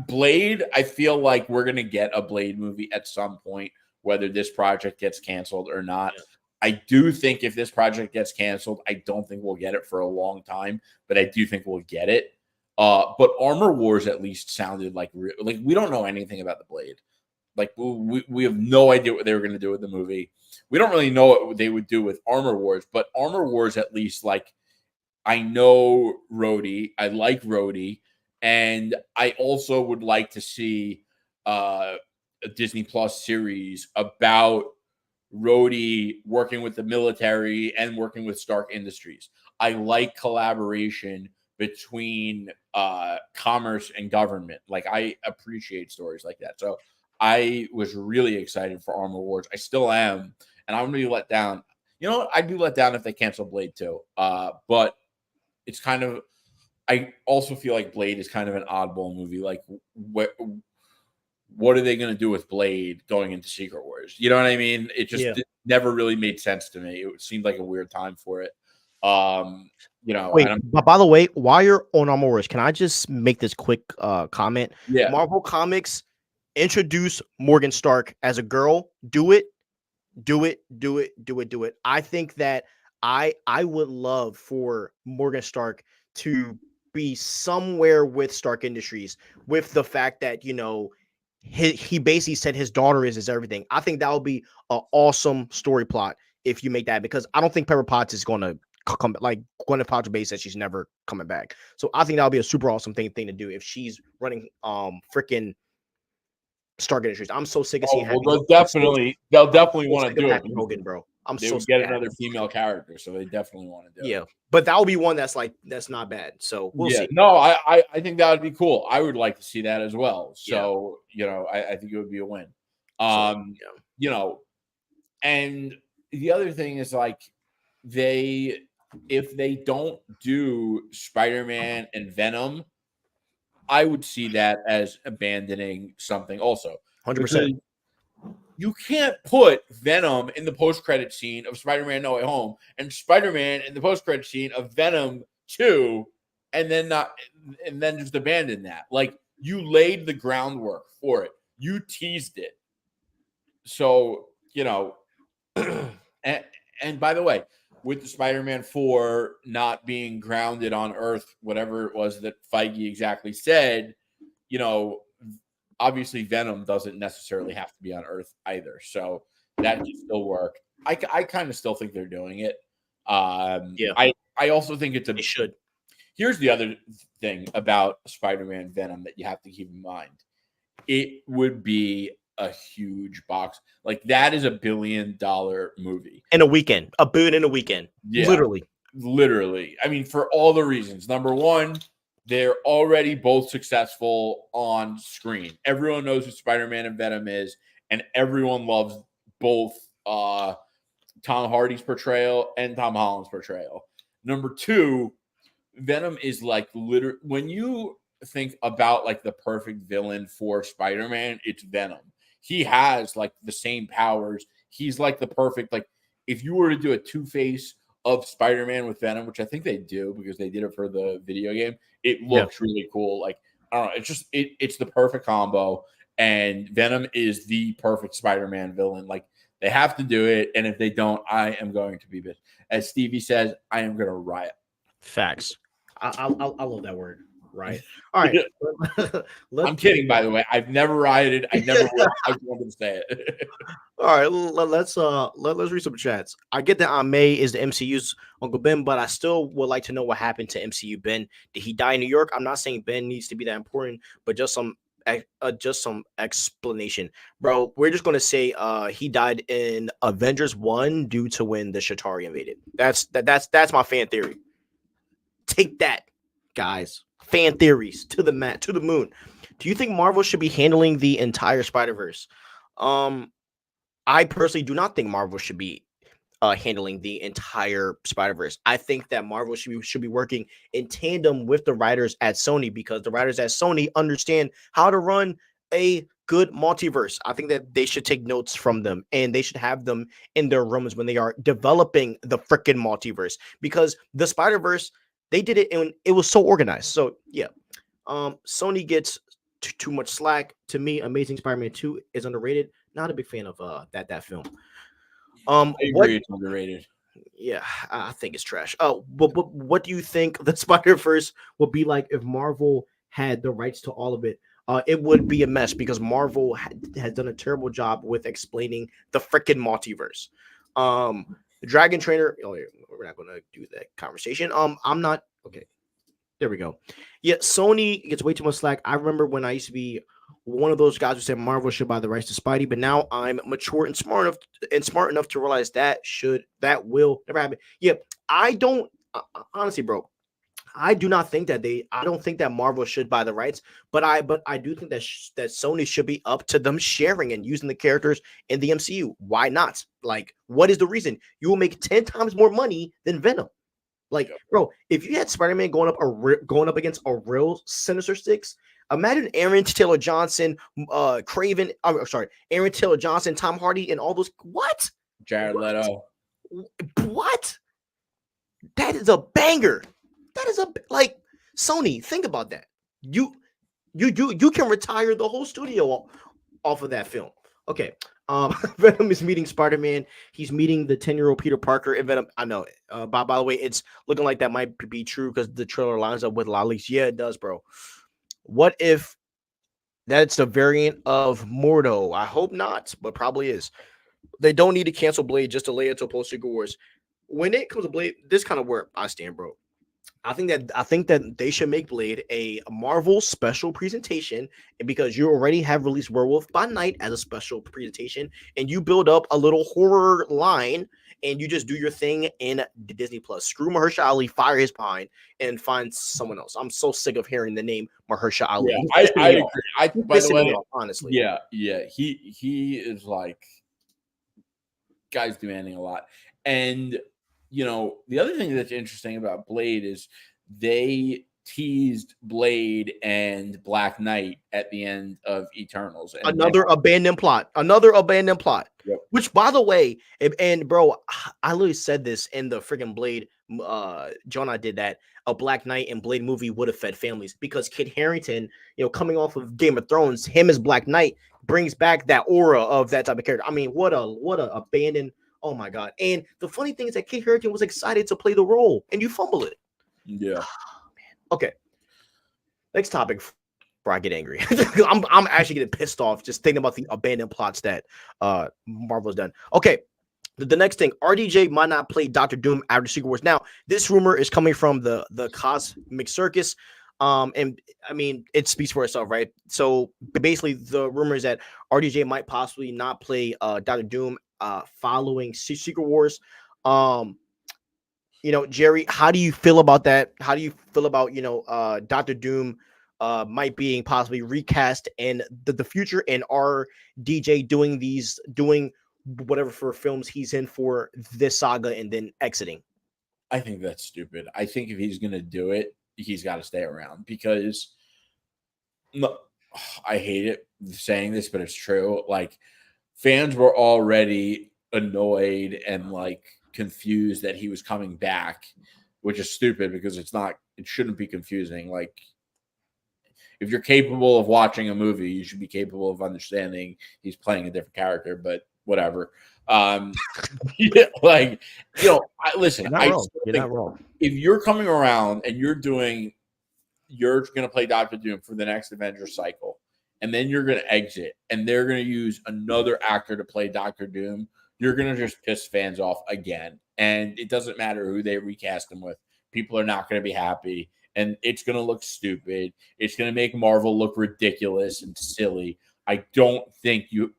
Blade. I feel like we're gonna get a Blade movie at some point, whether this project gets canceled or not. Yeah. I do think if this project gets canceled, I don't think we'll get it for a long time, but I do think we'll get it. But Armor Wars at least sounded like we don't know anything about the Blade. Like we have no idea what they were going to do with the movie. We don't really know what they would do with Armor Wars, but Armor Wars at least, like, I know Rhodey. I like Rhodey, and I also would like to see a Disney Plus series about Rhodey working with the military and working with Stark Industries. I like collaboration between commerce and government. Like, I appreciate stories like that. So I was really excited for Armor Wars. I still am, and I'm gonna be let down. You know what? I'd be let down if they cancel Blade too. But it's kind of. I also feel like Blade is kind of an oddball movie. Like, what are they going to do with Blade going into Secret Wars? You know what I mean? It just never really made sense to me. It seemed like a weird time for it. You know, wait, but by the way, while you're on Armor Wars, can I just make this quick comment? Yeah. Marvel Comics introduce Morgan Stark as a girl. Do it. I think that I would love for Morgan Stark to be somewhere with Stark Industries, with the fact that, you know, he basically said his daughter is everything. I think that would be an awesome story plot if you make that, because I don't think Pepper Potts is going to come, like Gwyneth Paltrow said she's never coming back. So I think that would be a super awesome thing to do if she's running freaking Stark Industries. I'm so sick of seeing Happy. Well, they'll definitely want to do it. Happy Hogan, bro. They would get another female character, so they definitely want to do it. Yeah, but that will be one that's not bad. So we'll see. No, I think that would be cool. I would like to see that as well. So you know, I think it would be a win. You know, and the other thing is, like, if they don't do Spider-Man and Venom, I would see that as abandoning something also. 100%. You can't put Venom in the post-credit scene of Spider-Man No Way Home and Spider-Man in the post-credit scene of Venom 2 and then just abandon that. Like, you laid the groundwork for it. You teased it. So, you know, and by the way, with the Spider-Man 4 not being grounded on Earth, whatever it was that Feige exactly said, you know, obviously Venom doesn't necessarily have to be on Earth either. So that can still work. I kind of still think they're doing it. I also think they should. Here's the other thing about Spider-Man Venom that you have to keep in mind. It would be a huge box. Like, that is $1 billion movie. In a weekend. $1 billion in a weekend. Yeah, literally. I mean, for all the reasons. Number one, they're already both successful on screen. Everyone knows who Spider-Man and Venom is, and everyone loves both Tom Hardy's portrayal and Tom Holland's portrayal. Number two, Venom is like literally, when you think about like the perfect villain for Spider-Man, it's Venom. He has like the same powers. He's like the perfect, like, if you were to do a Two-Face of Spider-Man with Venom, which I think they do because they did it for the video game, it looks really cool. Like, I don't know, it's just it's the perfect combo, and Venom is the perfect Spider-Man villain. Like, they have to do it, and if they don't, I am going to be bitch. As Stevie says, I am going to riot. Facts. I love that word. Right. All right. I'm kidding, by the way. I've never rioted. I never will. I just wanted to say it. All right. Let's read some chats. I get that Aunt May is the MCU's Uncle Ben, but I still would like to know what happened to MCU Ben. Did he die in New York? I'm not saying Ben needs to be that important, but just some explanation, bro. We're just gonna say he died in Avengers 1 due to when the Chitauri invaded. That's my fan theory. Take that, guys. Fan theories to the moon. Do you think Marvel should be handling the entire Spider-Verse? I personally do not think Marvel should be handling the entire Spider-Verse. I think that Marvel should be working in tandem with the writers at Sony, because the writers at Sony understand how to run a good multiverse. I think that they should take notes from them, and they should have them in their rooms when they are developing the freaking multiverse, because the Spider-Verse, they did it and it was so organized. So yeah, Sony gets too much slack. To me, Amazing Spider-Man 2 is underrated. Not a big fan of that film. I What agree, it's underrated. Yeah, I think it's trash. Oh, but what do you think the Spider-Verse would be like if Marvel had the rights to all of it? It would be a mess, because Marvel has done a terrible job with explaining the freaking multiverse. The Dragon Trainer. Oh, yeah, we're not going to do that conversation. I'm not okay. There we go. Yeah, Sony gets way too much slack. I remember when I used to be one of those guys who said Marvel should buy the rights to Spidey, but now I'm mature and smart enough to realize that will never happen. Yeah, I don't honestly, bro. I do not think that I don't think that Marvel should buy the rights, but I do think that that Sony should be up to them sharing and using the characters in the MCU. Why not? Like, what is the reason? You will make 10 times more money than Venom. Like, bro, if you had Spider-Man going up against a real Sinister Six, imagine Aaron Taylor Johnson, Craven. I'm sorry, Aaron Taylor Johnson, Tom Hardy, and all those. What? Jared Leto. What? That is a banger. That is like Sony. Think about that. You can retire the whole studio off of that film. Okay. Venom is meeting Spider-Man. He's meeting the 10-year-old Peter Parker. And Venom, I know. By the way, it's looking like that might be true because the trailer lines up with Lali's. Yeah, it does, bro. What if that's the variant of Mordo? I hope not, but probably is. They don't need to cancel Blade just to lay it to post Secret Wars. When it comes to Blade, this kind of where I stand, bro. I think that they should make Blade a Marvel special presentation, and because you already have released Werewolf by Night as a special presentation, and you build up a little horror line, and you just do your thing in Disney Plus. Screw Mahershala Ali, fire his pine, and find someone else. I'm so sick of hearing the name Mahershala Ali. Yeah, I agree. By the way, honestly, yeah, he is like, guy's demanding a lot. And the other thing that's interesting about Blade is they teased Blade and Black Knight at the end of Eternals. And another abandoned plot. Yep. Which, by the way, and bro, I literally said this in the freaking Blade. Jonah did that. A Black Knight and Blade movie would have fed families, because Kit Harington, coming off of Game of Thrones, him as Black Knight brings back that aura of that type of character. I mean, what a abandoned. Oh my god! And the funny thing is that Kit Harington was excited to play the role, and you fumble it. Yeah. Okay. Next topic before I get angry. I'm actually getting pissed off just thinking about the abandoned plots that Marvel's done. Okay. The next thing, RDJ might not play Doctor Doom after Secret Wars. Now, this rumor is coming from the Cosmic Circus. And I mean, it speaks for itself, right? So basically, the rumor is that RDJ might possibly not play Doctor Doom following Secret Wars. Jerry, how do you feel about that? How do you feel about Doctor Doom might being possibly recast in the future, and RDJ doing whatever for films he's in for this saga and then exiting? I think that's stupid. I think if he's gonna do it, he's got to stay around, because I hate it saying this, but it's true. Like, fans were already annoyed and like confused that he was coming back, which is stupid because it shouldn't be confusing. Like, if you're capable of watching a movie, you should be capable of understanding he's playing a different character, but whatever. Listen, You're not wrong. You're not wrong. If you're coming around and you're going to play Doctor Doom for the next Avengers cycle, and then you're going to exit, and they're going to use another actor to play Doctor Doom, you're going to just piss fans off again. And it doesn't matter who they recast him with. People are not going to be happy, and it's going to look stupid. It's going to make Marvel look ridiculous and silly. I don't think you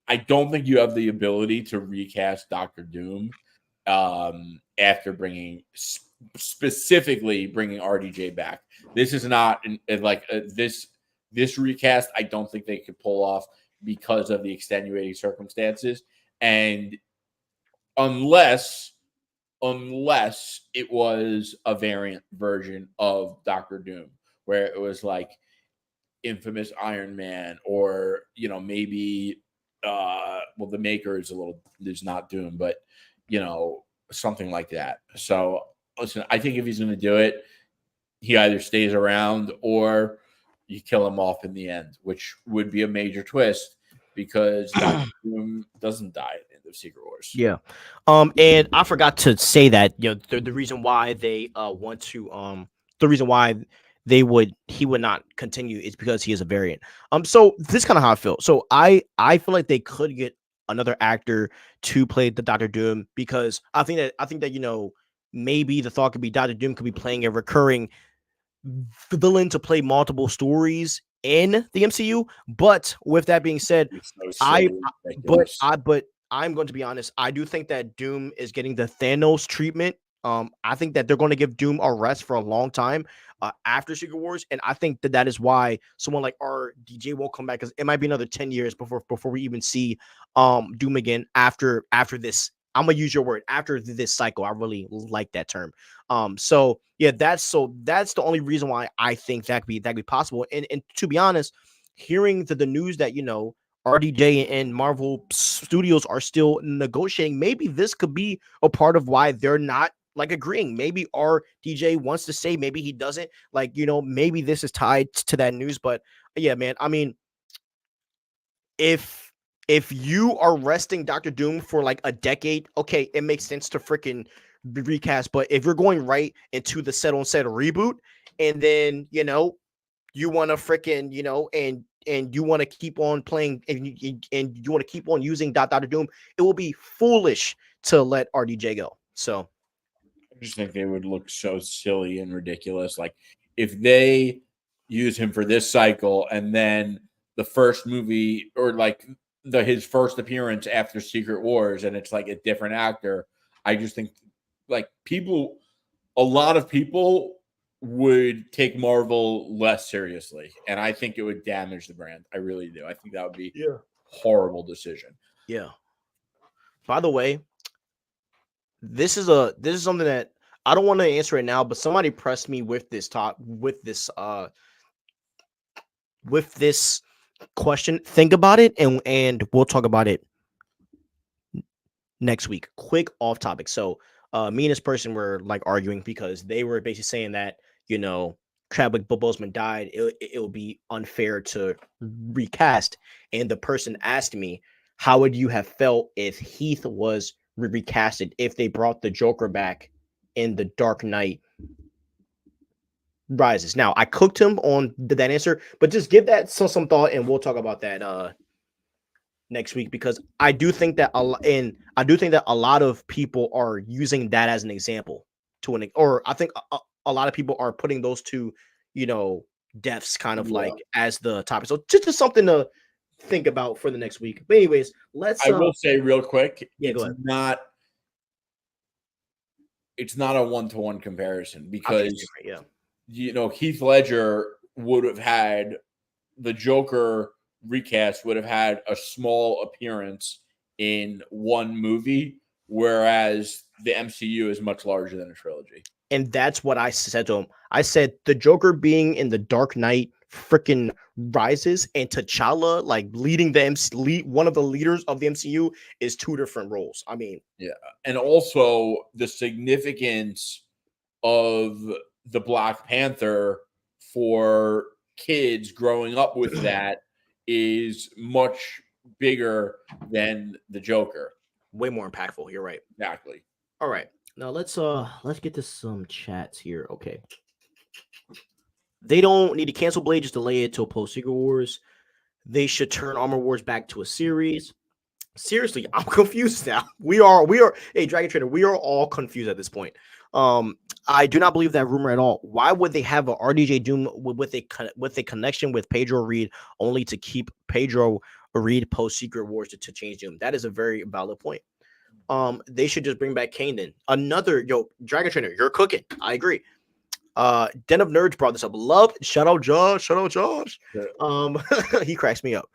have the ability to recast Doctor Doom after specifically bringing RDJ back. This is not this recast. I don't think they could pull off. because of the extenuating circumstances. And unless it was a variant version of Doctor Doom, where it was like infamous Iron Man, or maybe well, the Maker is not Doom, but something like that. So listen, I think if he's going to do it, he either stays around or you kill him off in the end, which would be a major twist because Dr. Doom doesn't die at the end of Secret Wars. Yeah. And I forgot to say that, the reason why they want to the reason why he would not continue is because he is a variant. So this is kind of how I feel. So I feel like they could get another actor to play the Doctor Doom, because I think that maybe the thought could be Doctor Doom could be playing a recurring villain to play multiple stories in the MCU. But with that being said, but I'm going to be honest. I do think that Doom is getting the Thanos treatment. I think that they're going to give Doom a rest for a long time after Secret Wars, and I think that is why someone like RDJ won't come back, because it might be another 10 years before we even see Doom again after this. I'm gonna use your word, after this cycle. I really like that term. So yeah, that's the only reason why I think that could be possible. And to be honest, hearing the news that RDJ and Marvel Studios are still negotiating, maybe this could be a part of why they're not agreeing. Maybe RDJ wants to say, maybe he doesn't. Maybe this is tied to that news. But yeah, man, I mean, if you are resting Doctor Doom for a decade, okay, it makes sense to freaking recast. But if you're going right into the set reboot, and then you want to freaking and you want to keep on playing, and you want to keep on using Doctor Doom, it will be foolish to let RDJ go. So I just think they would look so silly and ridiculous. Like if they use him for this cycle, and then the first movie, or his first appearance after Secret Wars, and it's a different actor, I just think a lot of people would take Marvel less seriously, and I think it would damage the brand. I really do. I think that would be a horrible decision. Yeah. By the way, this is something that I don't want to answer it now, but somebody pressed me with this question. Think about it, and we'll talk about it next week. Quick off topic. So me and this person were arguing, because they were basically saying that Chadwick Boseman died, it would be unfair to recast. And the person asked me, how would you have felt if Heath was recasted, if they brought the Joker back in The Dark Knight Rises? Now, I cooked him on that answer, but just give that some thought, and we'll talk about that next week, because I do think that a lot of people are using that as an example or I think a lot of people are putting those two, deaths kind of as the topic. So just something to think about for the next week. But anyways, I will say real quick, go ahead. It's not a 1-to-1 comparison, because Heath Ledger would have had the Joker recast, would have had a small appearance in one movie, whereas the MCU is much larger than a trilogy. And that's what I said to him. I said the Joker being in The Dark Knight freaking Rises, and T'Challa leading one of the leaders of the MCU, is two different roles. I mean, yeah. And also the significance of the Black Panther for kids growing up with that is much bigger than the Joker. Way more impactful. You're right. Exactly. All right. Now let's get to some chats here. Okay. They don't need to cancel Blade, just delay it till post Secret Wars. They should turn Armor Wars back to a series. Seriously, I'm confused now. We are. Hey, Dragon Trader, we are all confused at this point. I do not believe that rumor at all. Why would they have a RDJ Doom with a connection with Pedro Reed, only to keep Pedro Reed post Secret Wars to change Doom? That is a very valid point. They should just bring back Kang then. Dragon Trainer, you're cooking. I agree. Den of Nerds brought this up. Shout out Josh. Yeah. He cracks me up.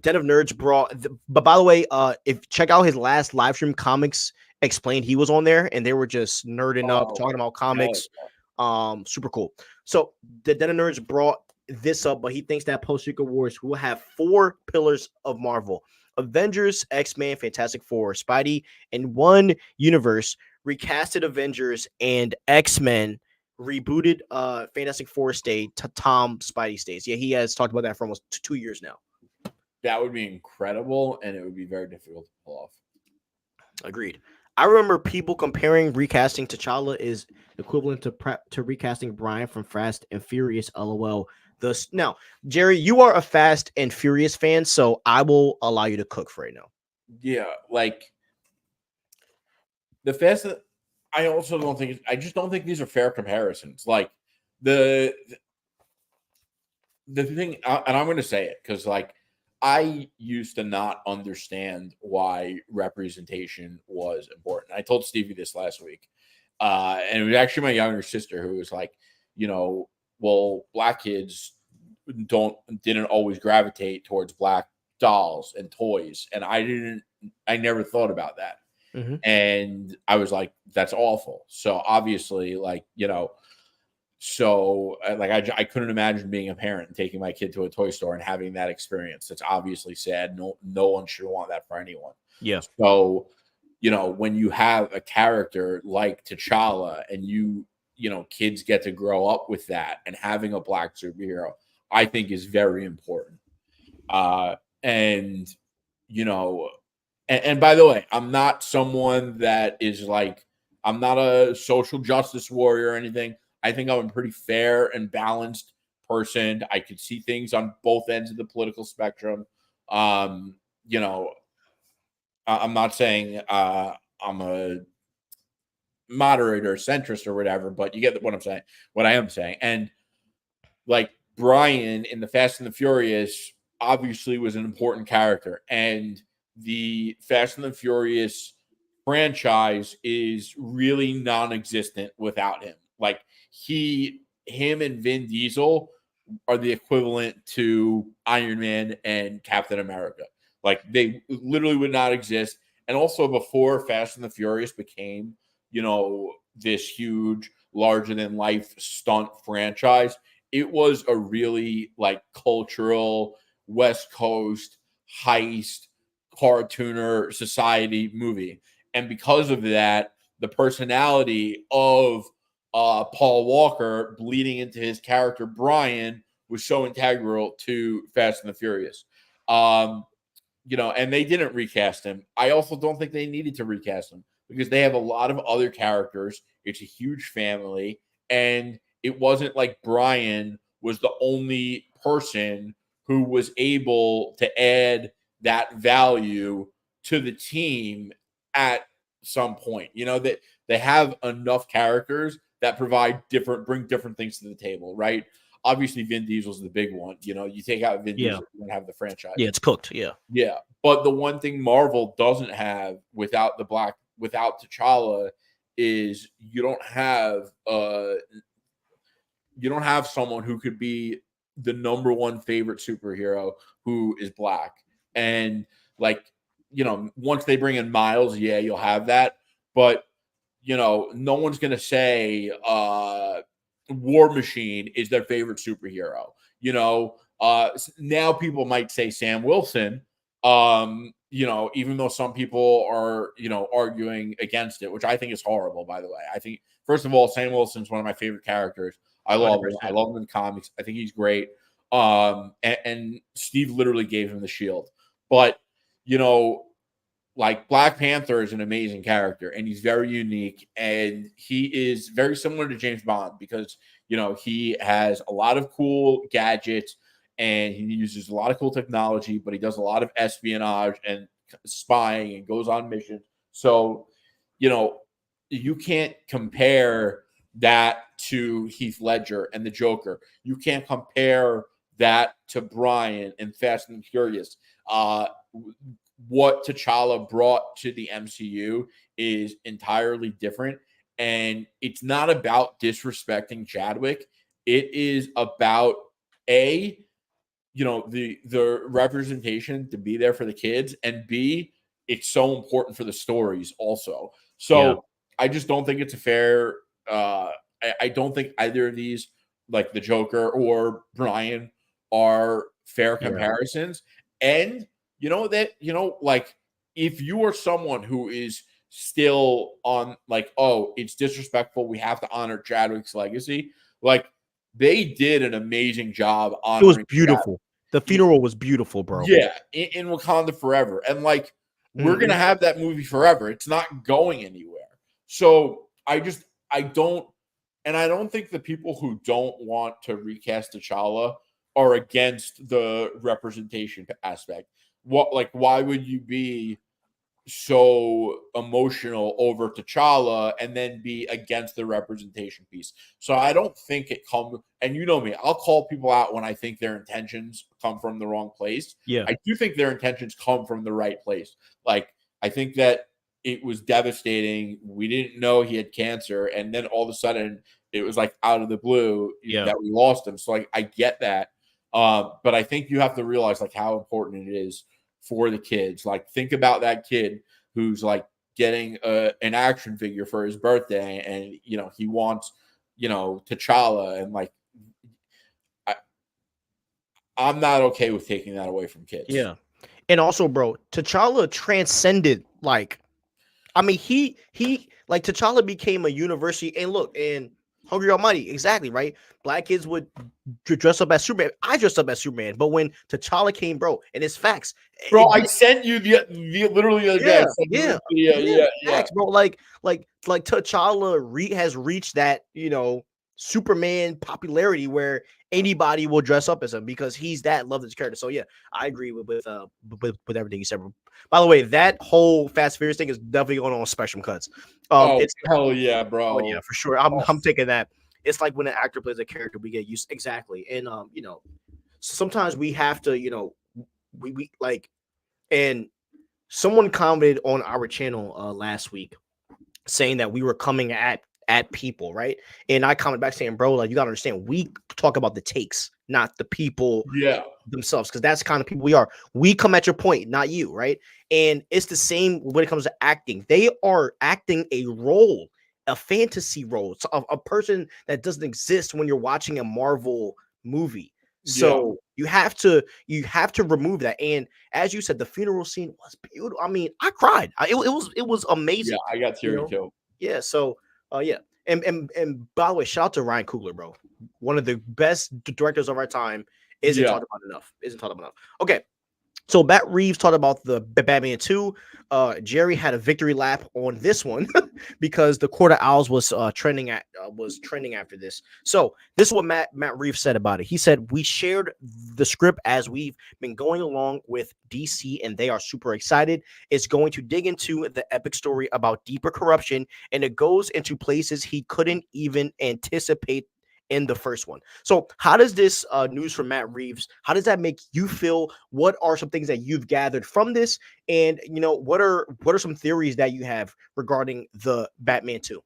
Den of Nerds brought. But by the way, if check out his last live stream, Comics Explained, he was on there, and they were just nerding up, Oh, talking about hell comics. Super cool. So the Den of Nerds brought this up, but he thinks that post Secret Wars will have 4 pillars of Marvel: Avengers, X-Men, Fantastic Four, Spidey, and one universe, recasted Avengers and X-Men, rebooted Fantastic Four stayed to Tom Spidey stays. Yeah, he has talked about that for almost 2 years now. that would be incredible, and it would be very difficult to pull off. Agreed. I remember people comparing recasting T'Challa is equivalent to recasting Brian from Fast and Furious. LOL. Thus, now, Jerry, you are a Fast and Furious fan, so I will allow you to cook for right now. Yeah, like the Fast. I also don't think. I just don't think these are fair comparisons. Like the thing, and I'm going to say it because like I used to not understand why representation was important. I told Stevie this last week, and it was actually my younger sister who was like, well, black kids didn't always gravitate towards black dolls and toys, and I never thought about that. Mm-hmm. And I was like, that's awful. So obviously, like, so like I couldn't imagine being a parent and taking my kid to a toy store and having that experience. It's obviously sad. No one should want that for anyone. Yeah. So, when you have a character like T'Challa and kids get to grow up with that, and having a black superhero, I think is very important. And and by the way, I'm not someone that is like, I'm not a social justice warrior or anything. I think I'm a pretty fair and balanced person. I could see things on both ends of the political spectrum. Um, I'm not saying I'm a moderator, centrist, or whatever, but you get what I'm saying, what I am saying. And like Brian in the Fast and the Furious obviously was an important character, and the Fast and the Furious franchise is really non-existent without him. Like him and Vin Diesel are the equivalent to Iron Man and Captain America. Like they literally would not exist. And also before Fast and the Furious became, this huge, larger than life stunt franchise, it was a really like cultural West Coast heist cartooner society movie. And because of that, the personality of Paul Walker bleeding into his character Brian was so integral to Fast and the Furious. And they didn't recast him. I also don't think they needed to recast him because they have a lot of other characters. It's a huge family, and it wasn't like Brian was the only person who was able to add that value to the team at some point. That they have enough characters that bring different things to the table, right? Obviously, Vin Diesel's the big one. You take out Vin Diesel, you don't have the franchise. Yeah, it's cooked. Yeah. Yeah. But the one thing Marvel doesn't have without T'Challa is you don't have someone who could be the number one favorite superhero who is black. And like, once they bring in Miles, yeah, you'll have that. But no one's gonna say War Machine is their favorite superhero. Now people might say Sam Wilson, even though some people are, arguing against it, which I think is horrible, by the way. I think, first of all, Sam Wilson's one of my favorite characters. I love him. I love him in the comics. I think he's great. And Steve literally gave him the shield. But, like Black Panther is an amazing character, and he's very unique, and he is very similar to James Bond because, he has a lot of cool gadgets and he uses a lot of cool technology, but he does a lot of espionage and spying and goes on missions. So, you can't compare that to Heath Ledger and the Joker. You can't compare that to Brian and Fast and Furious. What T'Challa brought to the MCU is entirely different. And it's not about disrespecting Chadwick. It is about the representation to be there for the kids, and B, it's so important for the stories also. Yeah. So I just don't think it's a fair. I don't think either of these, like the Joker or Brian, are fair Yeah. comparisons. And like if you are someone who is still on like, oh, it's disrespectful, we have to honor Chadwick's legacy. Like they did an amazing job It was honoring Chadwick. beautiful. The funeral was beautiful, bro. Yeah, in Wakanda Forever. And like we're Mhm. gonna have that movie forever. It's not going anywhere. So I don't and I don't think the people who don't want to recast T'Challa are against the representation aspect. Why would you be so emotional over T'Challa and then be against the representation piece? So I don't think it comes, and you know me, I'll call people out when I think their intentions come from the wrong place. Yeah. I do think their intentions come from the right place. Like, I think that it was devastating. We didn't know he had cancer, and then all of a sudden it was like out of the blue Yeah. that we lost him. So like I get that. But I think you have to realize like how important it is for the kids. Like think about that kid who's like getting an action figure for his birthday, and he wants T'Challa, and like I'm not okay with taking that away from kids. Yeah. And also, bro, T'Challa transcended like he like T'Challa became a university, and look, and Hungry Almighty, exactly right. Black kids would dress up as Superman. I dressed up as Superman, but when T'Challa came, bro, and it's facts, Bro, I sent you the literally the other day. facts, bro. Like T'Challa has reached that Superman popularity where anybody will dress up as him because he's that loved his character. So yeah, I agree with everything you said. By the way, that whole Fast Furious thing is definitely going on Spectrum Cuts. It's hell yeah, bro. Oh yeah, for sure. I'm taking that. It's like when an actor plays a character, we get used exactly, and sometimes we have to, we like, and someone commented on our channel last week saying that we were coming at people, right? And I commented back saying, bro, like you gotta understand, we talk about the takes, not the people themselves, because that's the kind of people we are. We come at your point, not you, right? And it's the same when it comes to acting. They are acting a role, a fantasy role, so a person that doesn't exist when you're watching a Marvel movie. So you have to remove that. And as you said, the funeral scene was beautiful. I mean, I cried. It was amazing. Yeah, I got teary too. Yeah. So yeah. And by the way, shout out to Ryan Coogler, bro. One of the best directors of our time. Isn't talked about enough. Okay. So Matt Reeves talked about the Batman 2. Jerry had a victory lap on this one because the Court of Owls was trending after this. So this is what Matt Reeves said about it. He said, "We shared the script as we've been going along with DC, and they are super excited. It's going to dig into the epic story about deeper corruption, and it goes into places he couldn't even anticipate in the first one." So how does this news from Matt Reeves, how does that make you feel? What are some things that you've gathered from this? And what are some theories that you have regarding the Batman 2?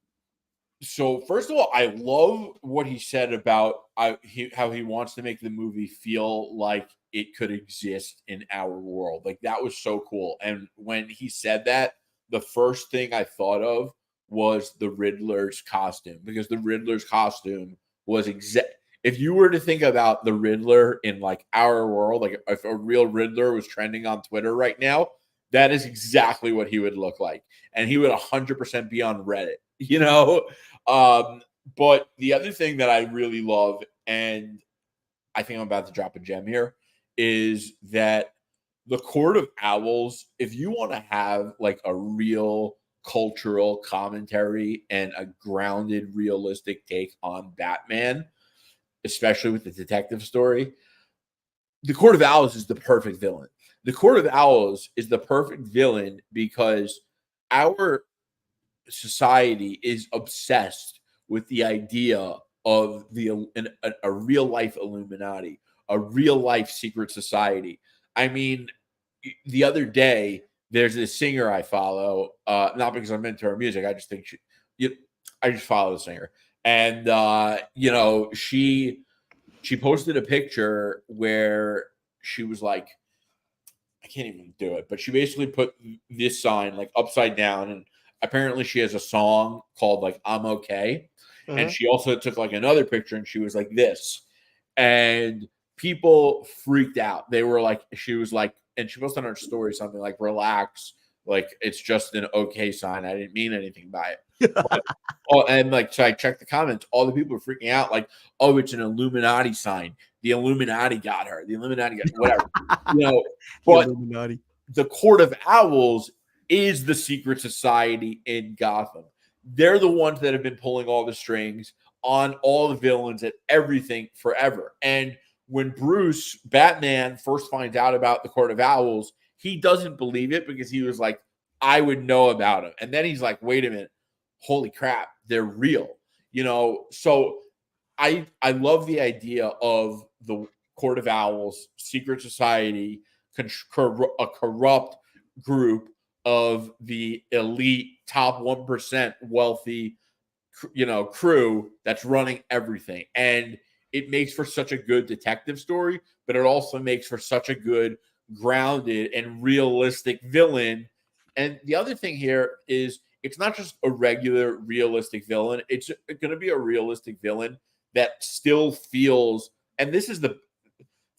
So first of all, I love what he said about how he wants to make the movie feel like it could exist in our world. Like that was so cool. And when he said that, the first thing I thought of was the Riddler's costume, because the Riddler's costume was if you were to think about the Riddler in like our world, like if a real Riddler was trending on Twitter right now, that is exactly what he would look like. And he would 100% be on Reddit, But the other thing that I really love, and I think I'm about to drop a gem here, is that the Court of Owls, if you want to have like a real cultural commentary and a grounded, realistic take on Batman, especially with the detective story, the Court of Owls is the perfect villain. The Court of Owls is the perfect villain because our society is obsessed with the idea of a real life Illuminati, a real life secret society. I mean, the other day there's this singer I follow, not because I'm into her music. I just think I just follow the singer, and she posted a picture where she was like, I can't even do it, but she basically put this sign like upside down, and apparently she has a song called like I'm Okay. And Mhm. she also took like another picture and she was like this. And people freaked out. They were like, she was like, and she posted on her story something like, relax, like it's just an okay sign. I didn't mean anything by it. But oh, and like so I checked the comments, all the people were freaking out, like, oh, it's an Illuminati sign. The Illuminati got her, the Illuminati got whatever, you know. The But Illuminati. the Court of Owls is the secret society in Gotham. They're the ones that have been pulling all the strings on all the villains and everything forever. And when Bruce, Batman, first finds out about the Court of Owls, he doesn't believe it because he was like, I would know about them. And then he's like, wait a minute, holy crap, they're real. So I love the idea of the Court of Owls, secret society, a corrupt group of the elite top 1% wealthy crew that's running everything. And it makes for such a good detective story, but it also makes for such a good grounded and realistic villain. And the other thing here is it's not just a regular realistic villain, it's going to be a realistic villain that still feels, and this is the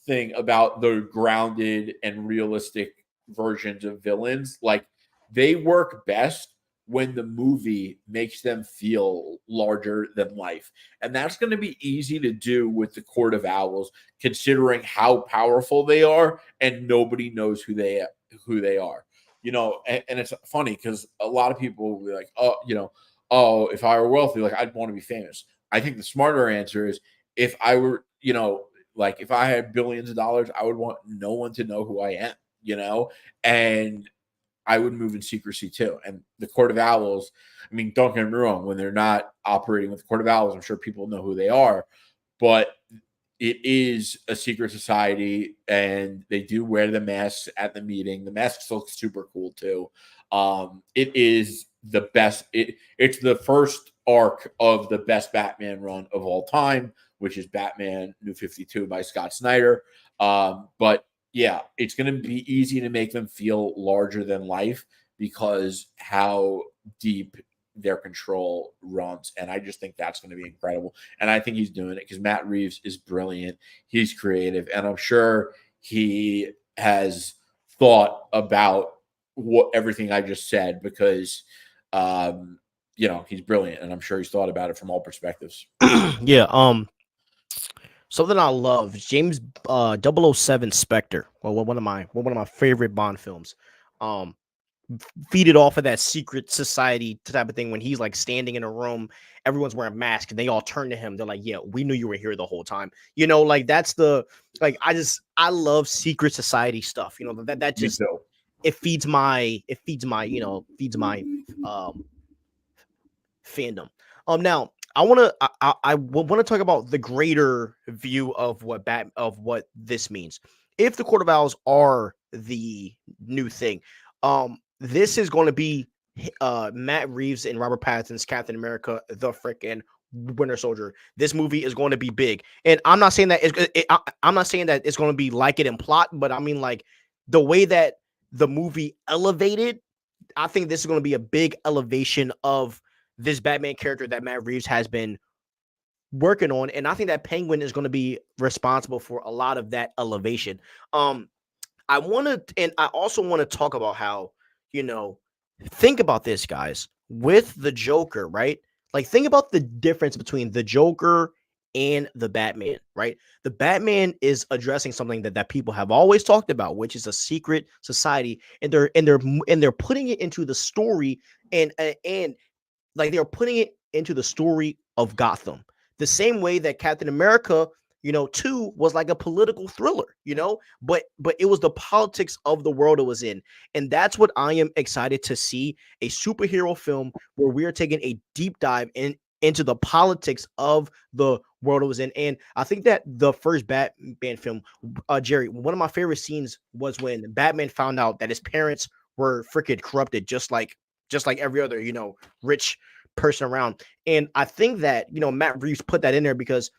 thing about the grounded and realistic versions of villains, like they work best when the movie makes them feel larger than life. And that's going to be easy to do with the Court of Owls, considering how powerful they are and nobody knows who they are. And it's funny because a lot of people will be like, oh, if I were wealthy, like I'd want to be famous. I think the smarter answer is if I were, like if I had billions of dollars, I would want no one to know who I am, and I would move in secrecy too. And the Court of Owls, I mean, don't get me wrong, when they're not operating with the Court of Owls, I'm sure people know who they are, but it is a secret society and they do wear the masks at the meeting. The masks look super cool too. It is the best. It's the first arc of the best Batman run of all time, which is Batman New 52 by Scott Snyder. But yeah, it's going to be easy to make them feel larger than life because how deep their control runs. And I just think that's going to be incredible. And I think he's doing it because Matt Reeves is brilliant. He's creative. And I'm sure he has thought about everything I just said because, he's brilliant. And I'm sure he's thought about it from all perspectives. Yeah. Something I love, James 007 Spectre. Well, one of my favorite Bond films. Feed it off of that secret society type of thing when he's like standing in a room, everyone's wearing masks and they all turn to him. They're like, yeah, we knew you were here the whole time. Like that's I love secret society stuff. That just it feeds my fandom. Now I want to talk about the greater view of what this means. If the Court of Owls are the new thing, this is going to be Matt Reeves and Robert Pattinson's Captain America, the freaking Winter Soldier. This movie is going to be big, and I'm not saying that I'm not saying that it's going to be like it in plot, but I mean like the way that the movie elevated. I think this is going to be a big elevation of this Batman character that Matt Reeves has been working on, and I think that Penguin is going to be responsible for a lot of that elevation. I also want to talk about how, think about this, guys, with the Joker, right? Like, think about the difference between the Joker and the Batman, right? The Batman is addressing something that people have always talked about, which is a secret society, and they're putting it into the story, and like they're putting it into the story of Gotham, the same way that Captain America 2 was like a political thriller, but it was the politics of the world it was in. And that's what I am excited to see, a superhero film where we are taking a deep dive into the politics of the world it was in. And I think that the first Batman film, Jerry, one of my favorite scenes was when Batman found out that his parents were freaking corrupted, just like every other, rich person around. And I think that, Matt Reeves put that in there because,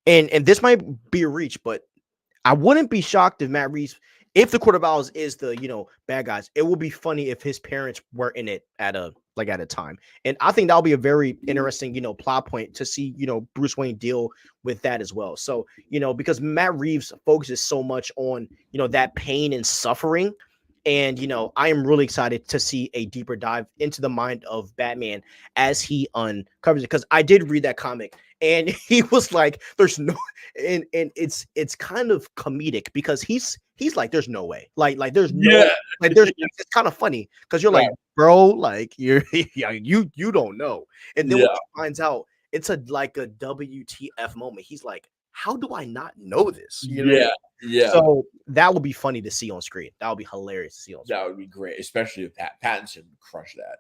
and this might be a reach, but I wouldn't be shocked if Matt Reeves, if the Court of Owls is the bad guys. It would be funny if his parents were in it at a time, and I think that'll be a very interesting plot point to see Bruce Wayne deal with that as well. So because Matt Reeves focuses so much on that pain and suffering. And I am really excited to see a deeper dive into the mind of Batman as he uncovers it. Because I did read that comic, and he was like, "There's no," and it's kind of comedic because he's like, "There's no way," like there's no, like there's it's kind of funny because you're like, bro, like you're yeah, you don't know, and then when he finds out, it's like a WTF moment. He's like, "How do I not know this?" You know what I mean? Yeah. So that would be funny to see on screen. That would be hilarious to see on screen. That would be great, especially if Pattinson would crush that.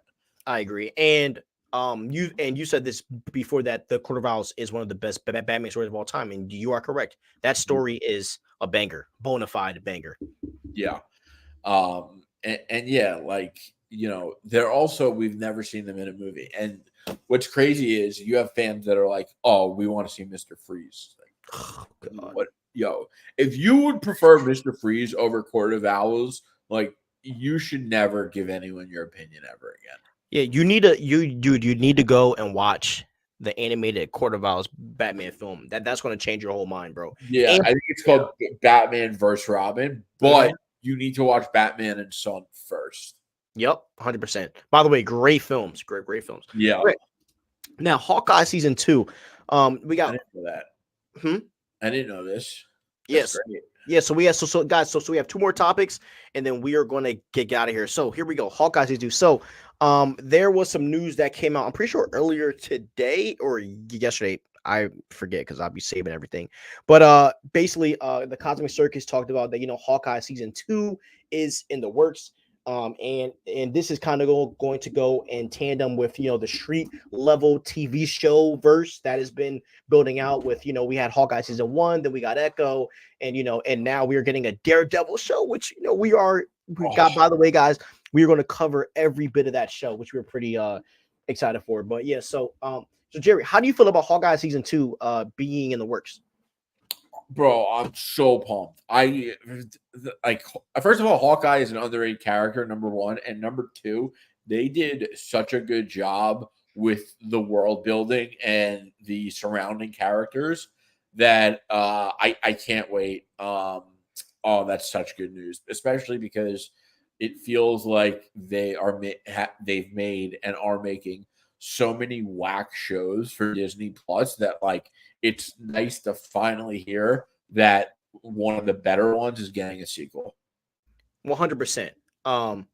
I agree. And you said this before that the Court of Owls is one of the best Batman stories of all time, and you are correct. That story is a banger, bona fide banger. Yeah. And yeah, like they're also, we've never seen them in a movie. And what's crazy is you have fans that are like, "Oh, we want to see Mr. Freeze." Like, Oh, God. what? Yo, if you would prefer Mr. Freeze over Court of Owls, like you should never give anyone your opinion ever again. Yeah, you need to go and watch the animated Court of Owls Batman film. That's going to change your whole mind, bro. Yeah, And, I think it's called Batman vs. Robin, but you need to watch Batman and Son first. Yep, 100%. By the way, great films, great films. Yeah. Great. Now, Hawkeye season 2. We got I didn't know that. I didn't know this. Yes. Yeah, so we have so guys, so we have 2 more topics, and then we are going to get out of here. So here we go. Hawkeye season 2. So there was some news that came out, I'm pretty sure earlier today or yesterday. I forget because I'll be saving everything. But basically the Cosmic Circus talked about that, Hawkeye season 2 is in the works. And this is kind of going to go in tandem with the street level TV show verse that has been building out with we had Hawkeye season 1, then we got Echo, and and now we are getting a Daredevil show, which we got. By the way, guys, we are going to cover every bit of that show, which we're pretty excited for. But yeah, so Jerry, how do you feel about Hawkeye season 2 being in the works? Bro, I'm so pumped. First of all, Hawkeye is an underrated character, number 1, and number 2, they did such a good job with the world building and the surrounding characters that I can't wait. Oh, that's such good news, especially because it feels like they've made and are making so many whack shows for Disney Plus that it's nice to finally hear that one of the better ones is getting a sequel. 100%. I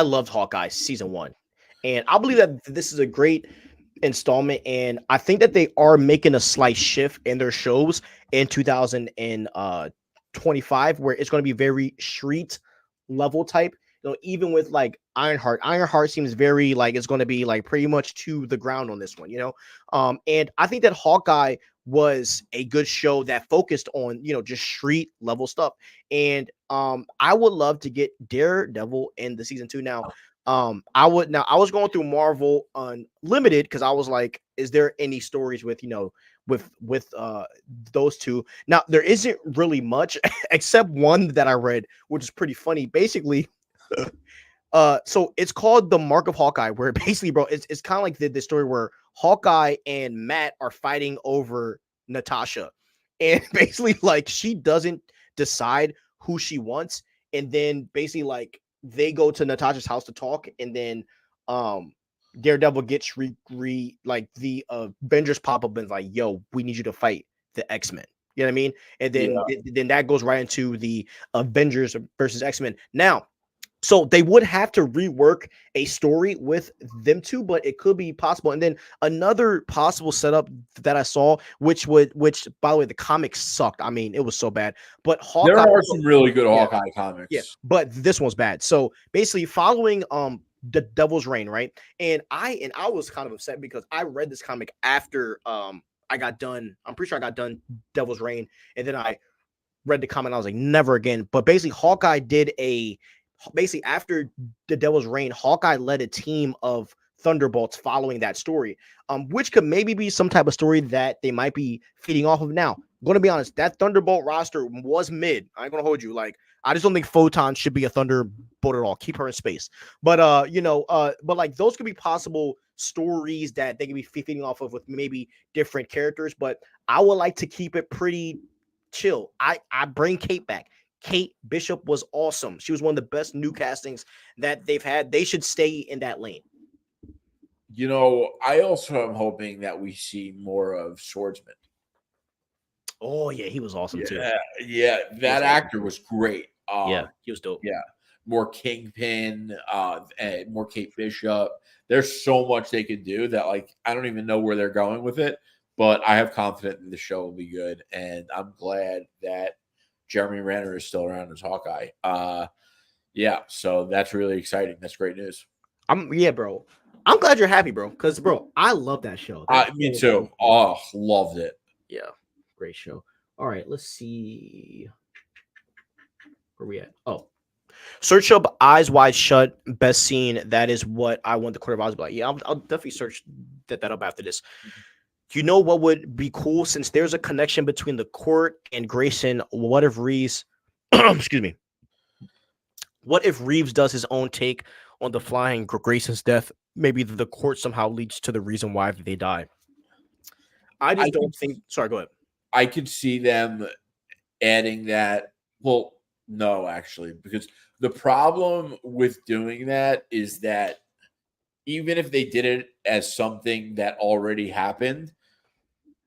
loved Hawkeye season 1, and I believe that this is a great installment, and I think that they are making a slight shift in their shows in 2025, where it's going to be very street level type. Even with Ironheart. Ironheart seems very it's going to be pretty much to the ground on this one, and I think that Hawkeye was a good show that focused on just street level stuff, and I would love to get Daredevil in the season 2 now. I was going through Marvel Unlimited because I was like, is there any stories with with those two? Now there isn't really much except one that I read, which is pretty funny. Basically, so it's called The Mark of Hawkeye, where basically, bro, it's kind of like the story where Hawkeye and Matt are fighting over Natasha, and basically she doesn't decide who she wants, and then basically they go to Natasha's house to talk, and then Daredevil gets the Avengers pop up and is like, yo, we need you to fight the X-Men. You know what I mean? And then then that goes right into the Avengers versus X-Men. Now, so they would have to rework a story with them two, but it could be possible. And then another possible setup that I saw, which by the way, the comics sucked. I mean, it was so bad. But Hawkeye, there are some really good Hawkeye comics. Yeah, but this one's bad. So basically, following the Devil's Reign, right? And I was kind of upset because I read this comic after I got done. I'm pretty sure I got done Devil's Reign, and then I read the comic. And I was like, never again. But basically, Hawkeye did basically after the Devil's Reign, Hawkeye led a team of Thunderbolts following that story, which could maybe be some type of story that they might be feeding off of. Now, Gonna be honest, that Thunderbolt roster was mid. I ain't gonna hold you. Like, I just don't think Photon should be a Thunderbolt at all. Keep her in space. But but like those could be possible stories that they could be feeding off of with maybe different characters. But I would like to keep it pretty chill. I bring Kate back. Kate Bishop was awesome. She was one of the best new castings that they've had. They should stay in that lane. I also am hoping that we see more of Swordsman. Oh yeah, he was awesome too. Yeah, that actor was great. Yeah, he was dope. Yeah, more Kingpin, and more Kate Bishop. There's so much they could do that, like, I don't even know where they're going with it, but I have confidence that the show will be good, and I'm glad that Jeremy Renner is still around as Hawkeye. Yeah, so that's really exciting. That's great news. Bro. I'm glad you're happy, bro. Because, bro, I love that show. Me too. Oh, loved it. Yeah, great show. All right, let's see. Where we at? Oh, search up Eyes Wide Shut, best scene. That is what I want the quarterback to be like. Yeah, I'll definitely search that up after this. You know what would be cool, since there's a connection between the court and Grayson? What if Reeves, excuse me, what if Reeves does his own take on the flying Grayson's death? Maybe the court somehow leads to the reason why they died. I don't think. Sorry, go ahead. I could see them adding that. Well, no, actually, because the problem with doing that is that even if they did it as something that already happened,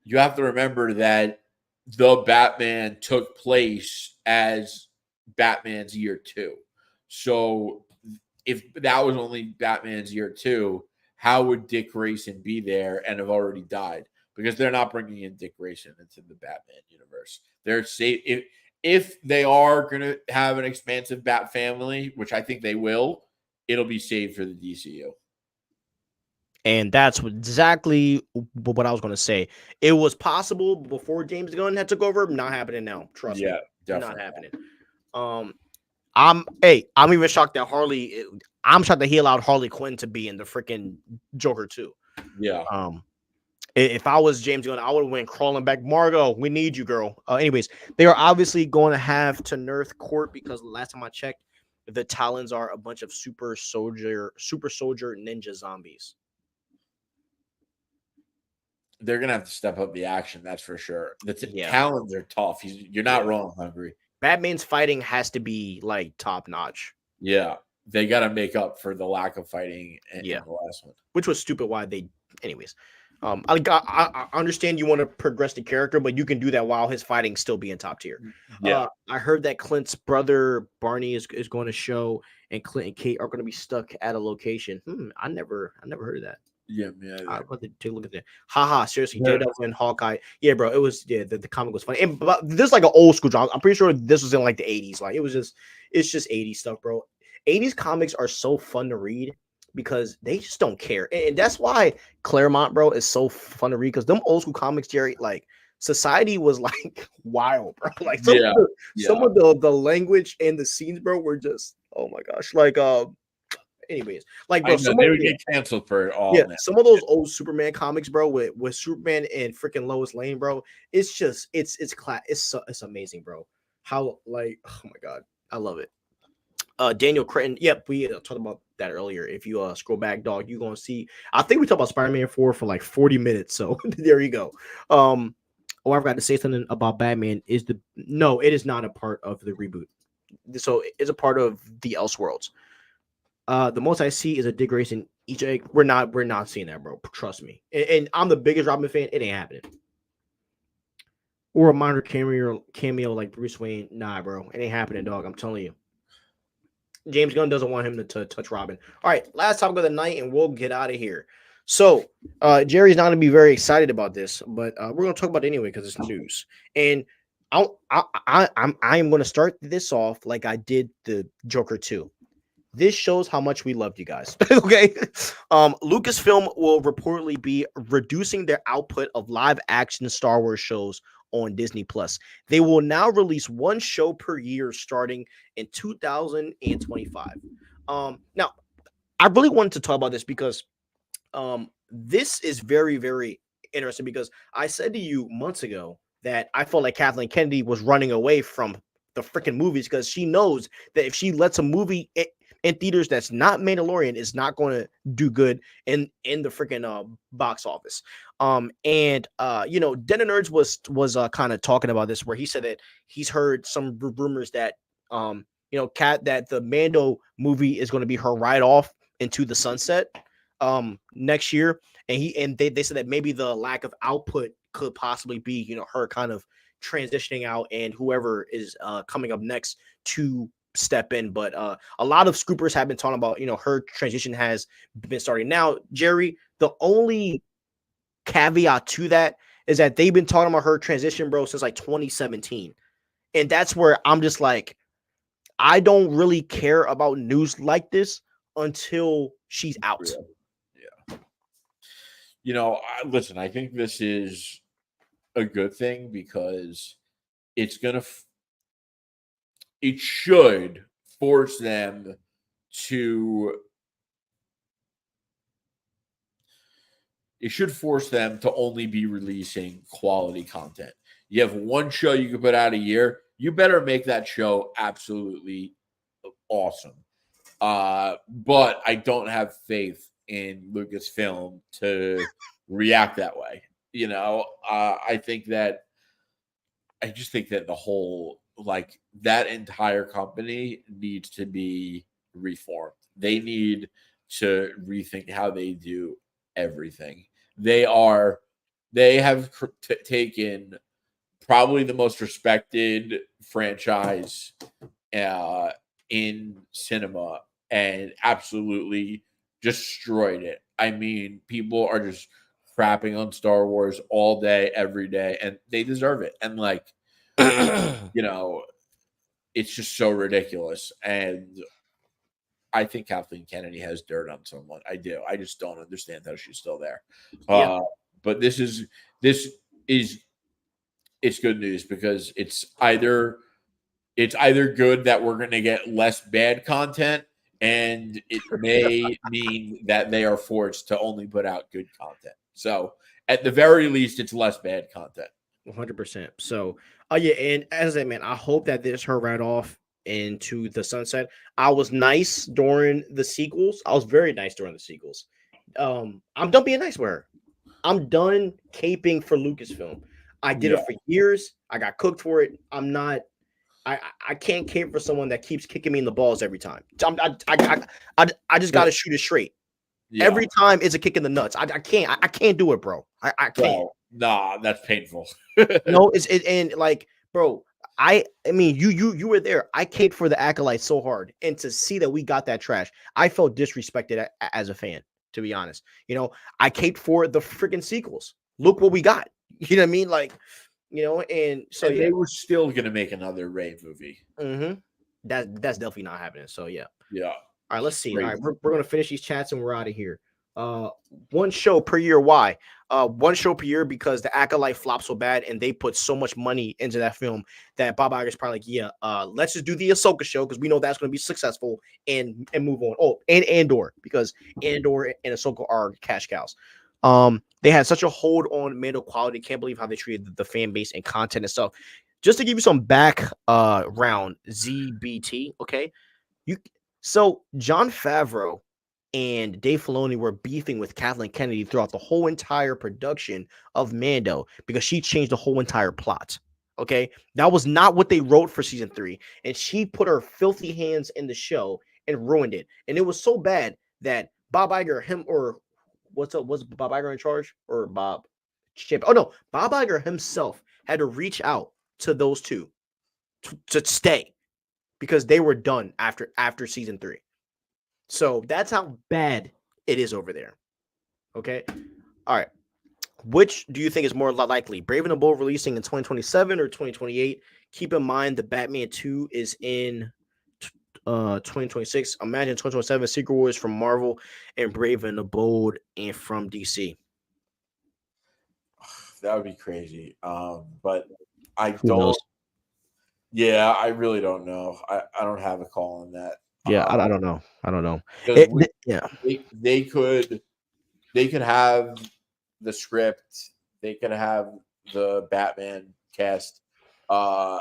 you have to remember that the Batman took place as Batman's year 2. So if that was only Batman's year 2, how would Dick Grayson be there and have already died? Because they're not bringing in Dick Grayson into the Batman universe. They're safe. If they are going to have an expansive Bat family, which I think they will, it'll be saved for the DCU. And that's exactly what I was going to say. It was possible before James Gunn had took over. Not happening now. Trust me. Definitely not happening. I'm even shocked that I'm shocked that he allowed Harley Quinn to be in the freaking Joker too. Yeah. If I was James Gunn, I would have went crawling back. Margot, we need you, girl. Anyways, they are obviously going to have to nerf court because last time I checked, the Talons are a bunch of super soldier ninja zombies. They're gonna have to step up the action, that's for sure. The Talons are tough. You're not wrong, Hungry. Batman's fighting has to be like top notch. Yeah, they got to make up for the lack of fighting in the last one, which was stupid. Anyways, I understand you want to progress the character, but you can do that while his fighting still being top tier. Yeah, I heard that Clint's brother Barney is going to show, and Clint and Kate are going to be stuck at a location. I never heard of that. Yeah, man. I'm going to take a look at that. Haha, seriously, Daredevil and Hawkeye. Yeah, bro, it was the comic was funny. And but this is like an old school job. I'm pretty sure this was in like the 80s. Like it's just 80s stuff, bro. 80s comics are so fun to read because they just don't care. And that's why Claremont, bro, is so fun to read, because them old school comics, Jerry, like society was like wild, bro. Like some of the language and the scenes, bro, were just, oh my gosh. Like anyways, like bro, they would get canceled for it all. Yeah, some of those old Superman comics, bro, with Superman and freaking Lois Lane, bro. It's just it's amazing, bro. How, like, oh my god, I love it. Daniel Cretton. Yep, we talked about that earlier. If you scroll back, dog, you're gonna see. I think we talked about Spider-Man 4 for like 40 minutes. So there you go. I forgot to say something about Batman. It is not a part of the reboot. So it's a part of the Elseworlds. The most I see is a Dick Grayson Easter egg. We're not seeing that, bro. Trust me. And I'm the biggest Robin fan. It ain't happening. Or a minor cameo like Bruce Wayne. Nah, bro. It ain't happening, dog. I'm telling you. James Gunn doesn't want him to touch Robin. All right, last topic of the night, and we'll get out of here. So, Jerry's not going to be very excited about this, but we're going to talk about it anyway because it's news. And I am going to start this off like I did the Joker 2. This shows how much we loved you guys. Okay. Lucasfilm will reportedly be reducing their output of live action Star Wars shows on Disney Plus. They will now release one show per year starting in 2025. Now, I really wanted to talk about this because this is very, very interesting, because I said to you months ago that I felt like Kathleen Kennedy was running away from the freaking movies because she knows that if she lets a movie in theaters that's not Mandalorian, is not going to do good in the freaking box office. And Den of Nerds was kind of talking about this, where he said that he's heard some rumors that that the Mando movie is going to be her ride off into the sunset next year, and they said that maybe the lack of output could possibly be her kind of transitioning out, and whoever is coming up next to step in. But a lot of scoopers have been talking about her transition has been starting now. Jerry, the only caveat to that is that they've been talking about her transition, bro, since like 2017, and that's where I'm just like, I don't really care about news like this until she's out. Yeah. Listen, I think this is a good thing because it's gonna it should force them to only be releasing quality content. You have one show you can put out a year, you better make that show absolutely awesome. But I don't have faith in Lucasfilm to react that way. I just think that the whole, like, that entire company needs to be reformed. They need to rethink how they do everything. They have taken probably the most respected franchise in cinema and absolutely destroyed it. I mean, people are just crapping on Star Wars all day, every day, and they deserve it. And it's just so ridiculous. And I think Kathleen Kennedy has dirt on someone. I do. I just don't understand how she's still there. Yeah. But this is it's good news because it's either good that we're going to get less bad content, and it may mean that they are forced to only put out good content. So at the very least, it's less bad content. 100%. So, yeah, and as I said, man, I hope that this her right off into the sunset. I was nice during the sequels. I was very nice during the sequels. I'm done being nice with her. I'm done caping for Lucasfilm. I did it for years. I got cooked for it. I'm not. I can't cape for someone that keeps kicking me in the balls every time. I just got to shoot it straight. Yeah. Every time it's a kick in the nuts. I can't do it, bro. I can't. Nah, that's painful. No, and like, bro, I mean, you were there. I caped for the Acolyte so hard, and to see that we got that trash, I felt disrespected as a fan, to be honest. I caped for the freaking sequels. Look what we got. You know what I mean? Like, and so and they were still gonna make another Rey movie. Mm-hmm. That's definitely not happening. So yeah. All right, let's see. All right, we're gonna finish these chats and we're out of here. One show per year. Why? One show per year because the Acolyte flopped so bad and they put so much money into that film that Bob Iger's probably like, yeah, let's just do the Ahsoka show because we know that's going to be successful and move on. Oh, and Andor, because Andor and Ahsoka are cash cows. They had such a hold on Mando quality. Can't believe how they treated the fan base and content and stuff. Just to give you some background, ZBT, okay? So Jon Favreau and Dave Filoni were beefing with Kathleen Kennedy throughout the whole entire production of Mando because she changed the whole entire plot. Okay, that was not what they wrote for season 3, and she put her filthy hands in the show and ruined it. And it was so bad that Bob Iger, was Bob Iger in charge or Bob Chip? Oh no, Bob Iger himself had to reach out to those two to stay because they were done after season 3. So that's how bad it is over there. Okay. All right. Which do you think is more likely? Brave and the Bold releasing in 2027 or 2028? Keep in mind the Batman 2 is in 2026. Imagine 2027 Secret Wars from Marvel and Brave and the Bold and from DC. That would be crazy. But I don't. Yeah, I really don't know. I don't have a call on that. Yeah, I don't know. I don't know. They could have the script. They could have the Batman cast the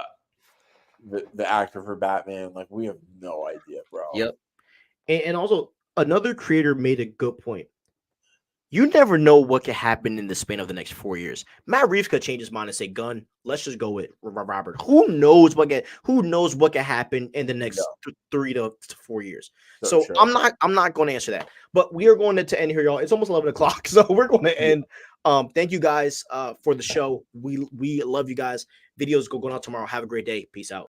actor for Batman. Like, we have no idea, bro. Yep. And also, another creator made a good point. You never know what could happen in the span of the next 4 years. Matt Reeves could change his mind and say, "Gun, let's just go with Robert." Who knows what can happen in the next 3 to 4 years? So true. I'm not going to answer that. But we are going to end here, y'all. It's almost 11 o'clock, so we're going to end. Thank you guys for the show. We love you guys. Videos going out tomorrow. Have a great day. Peace out.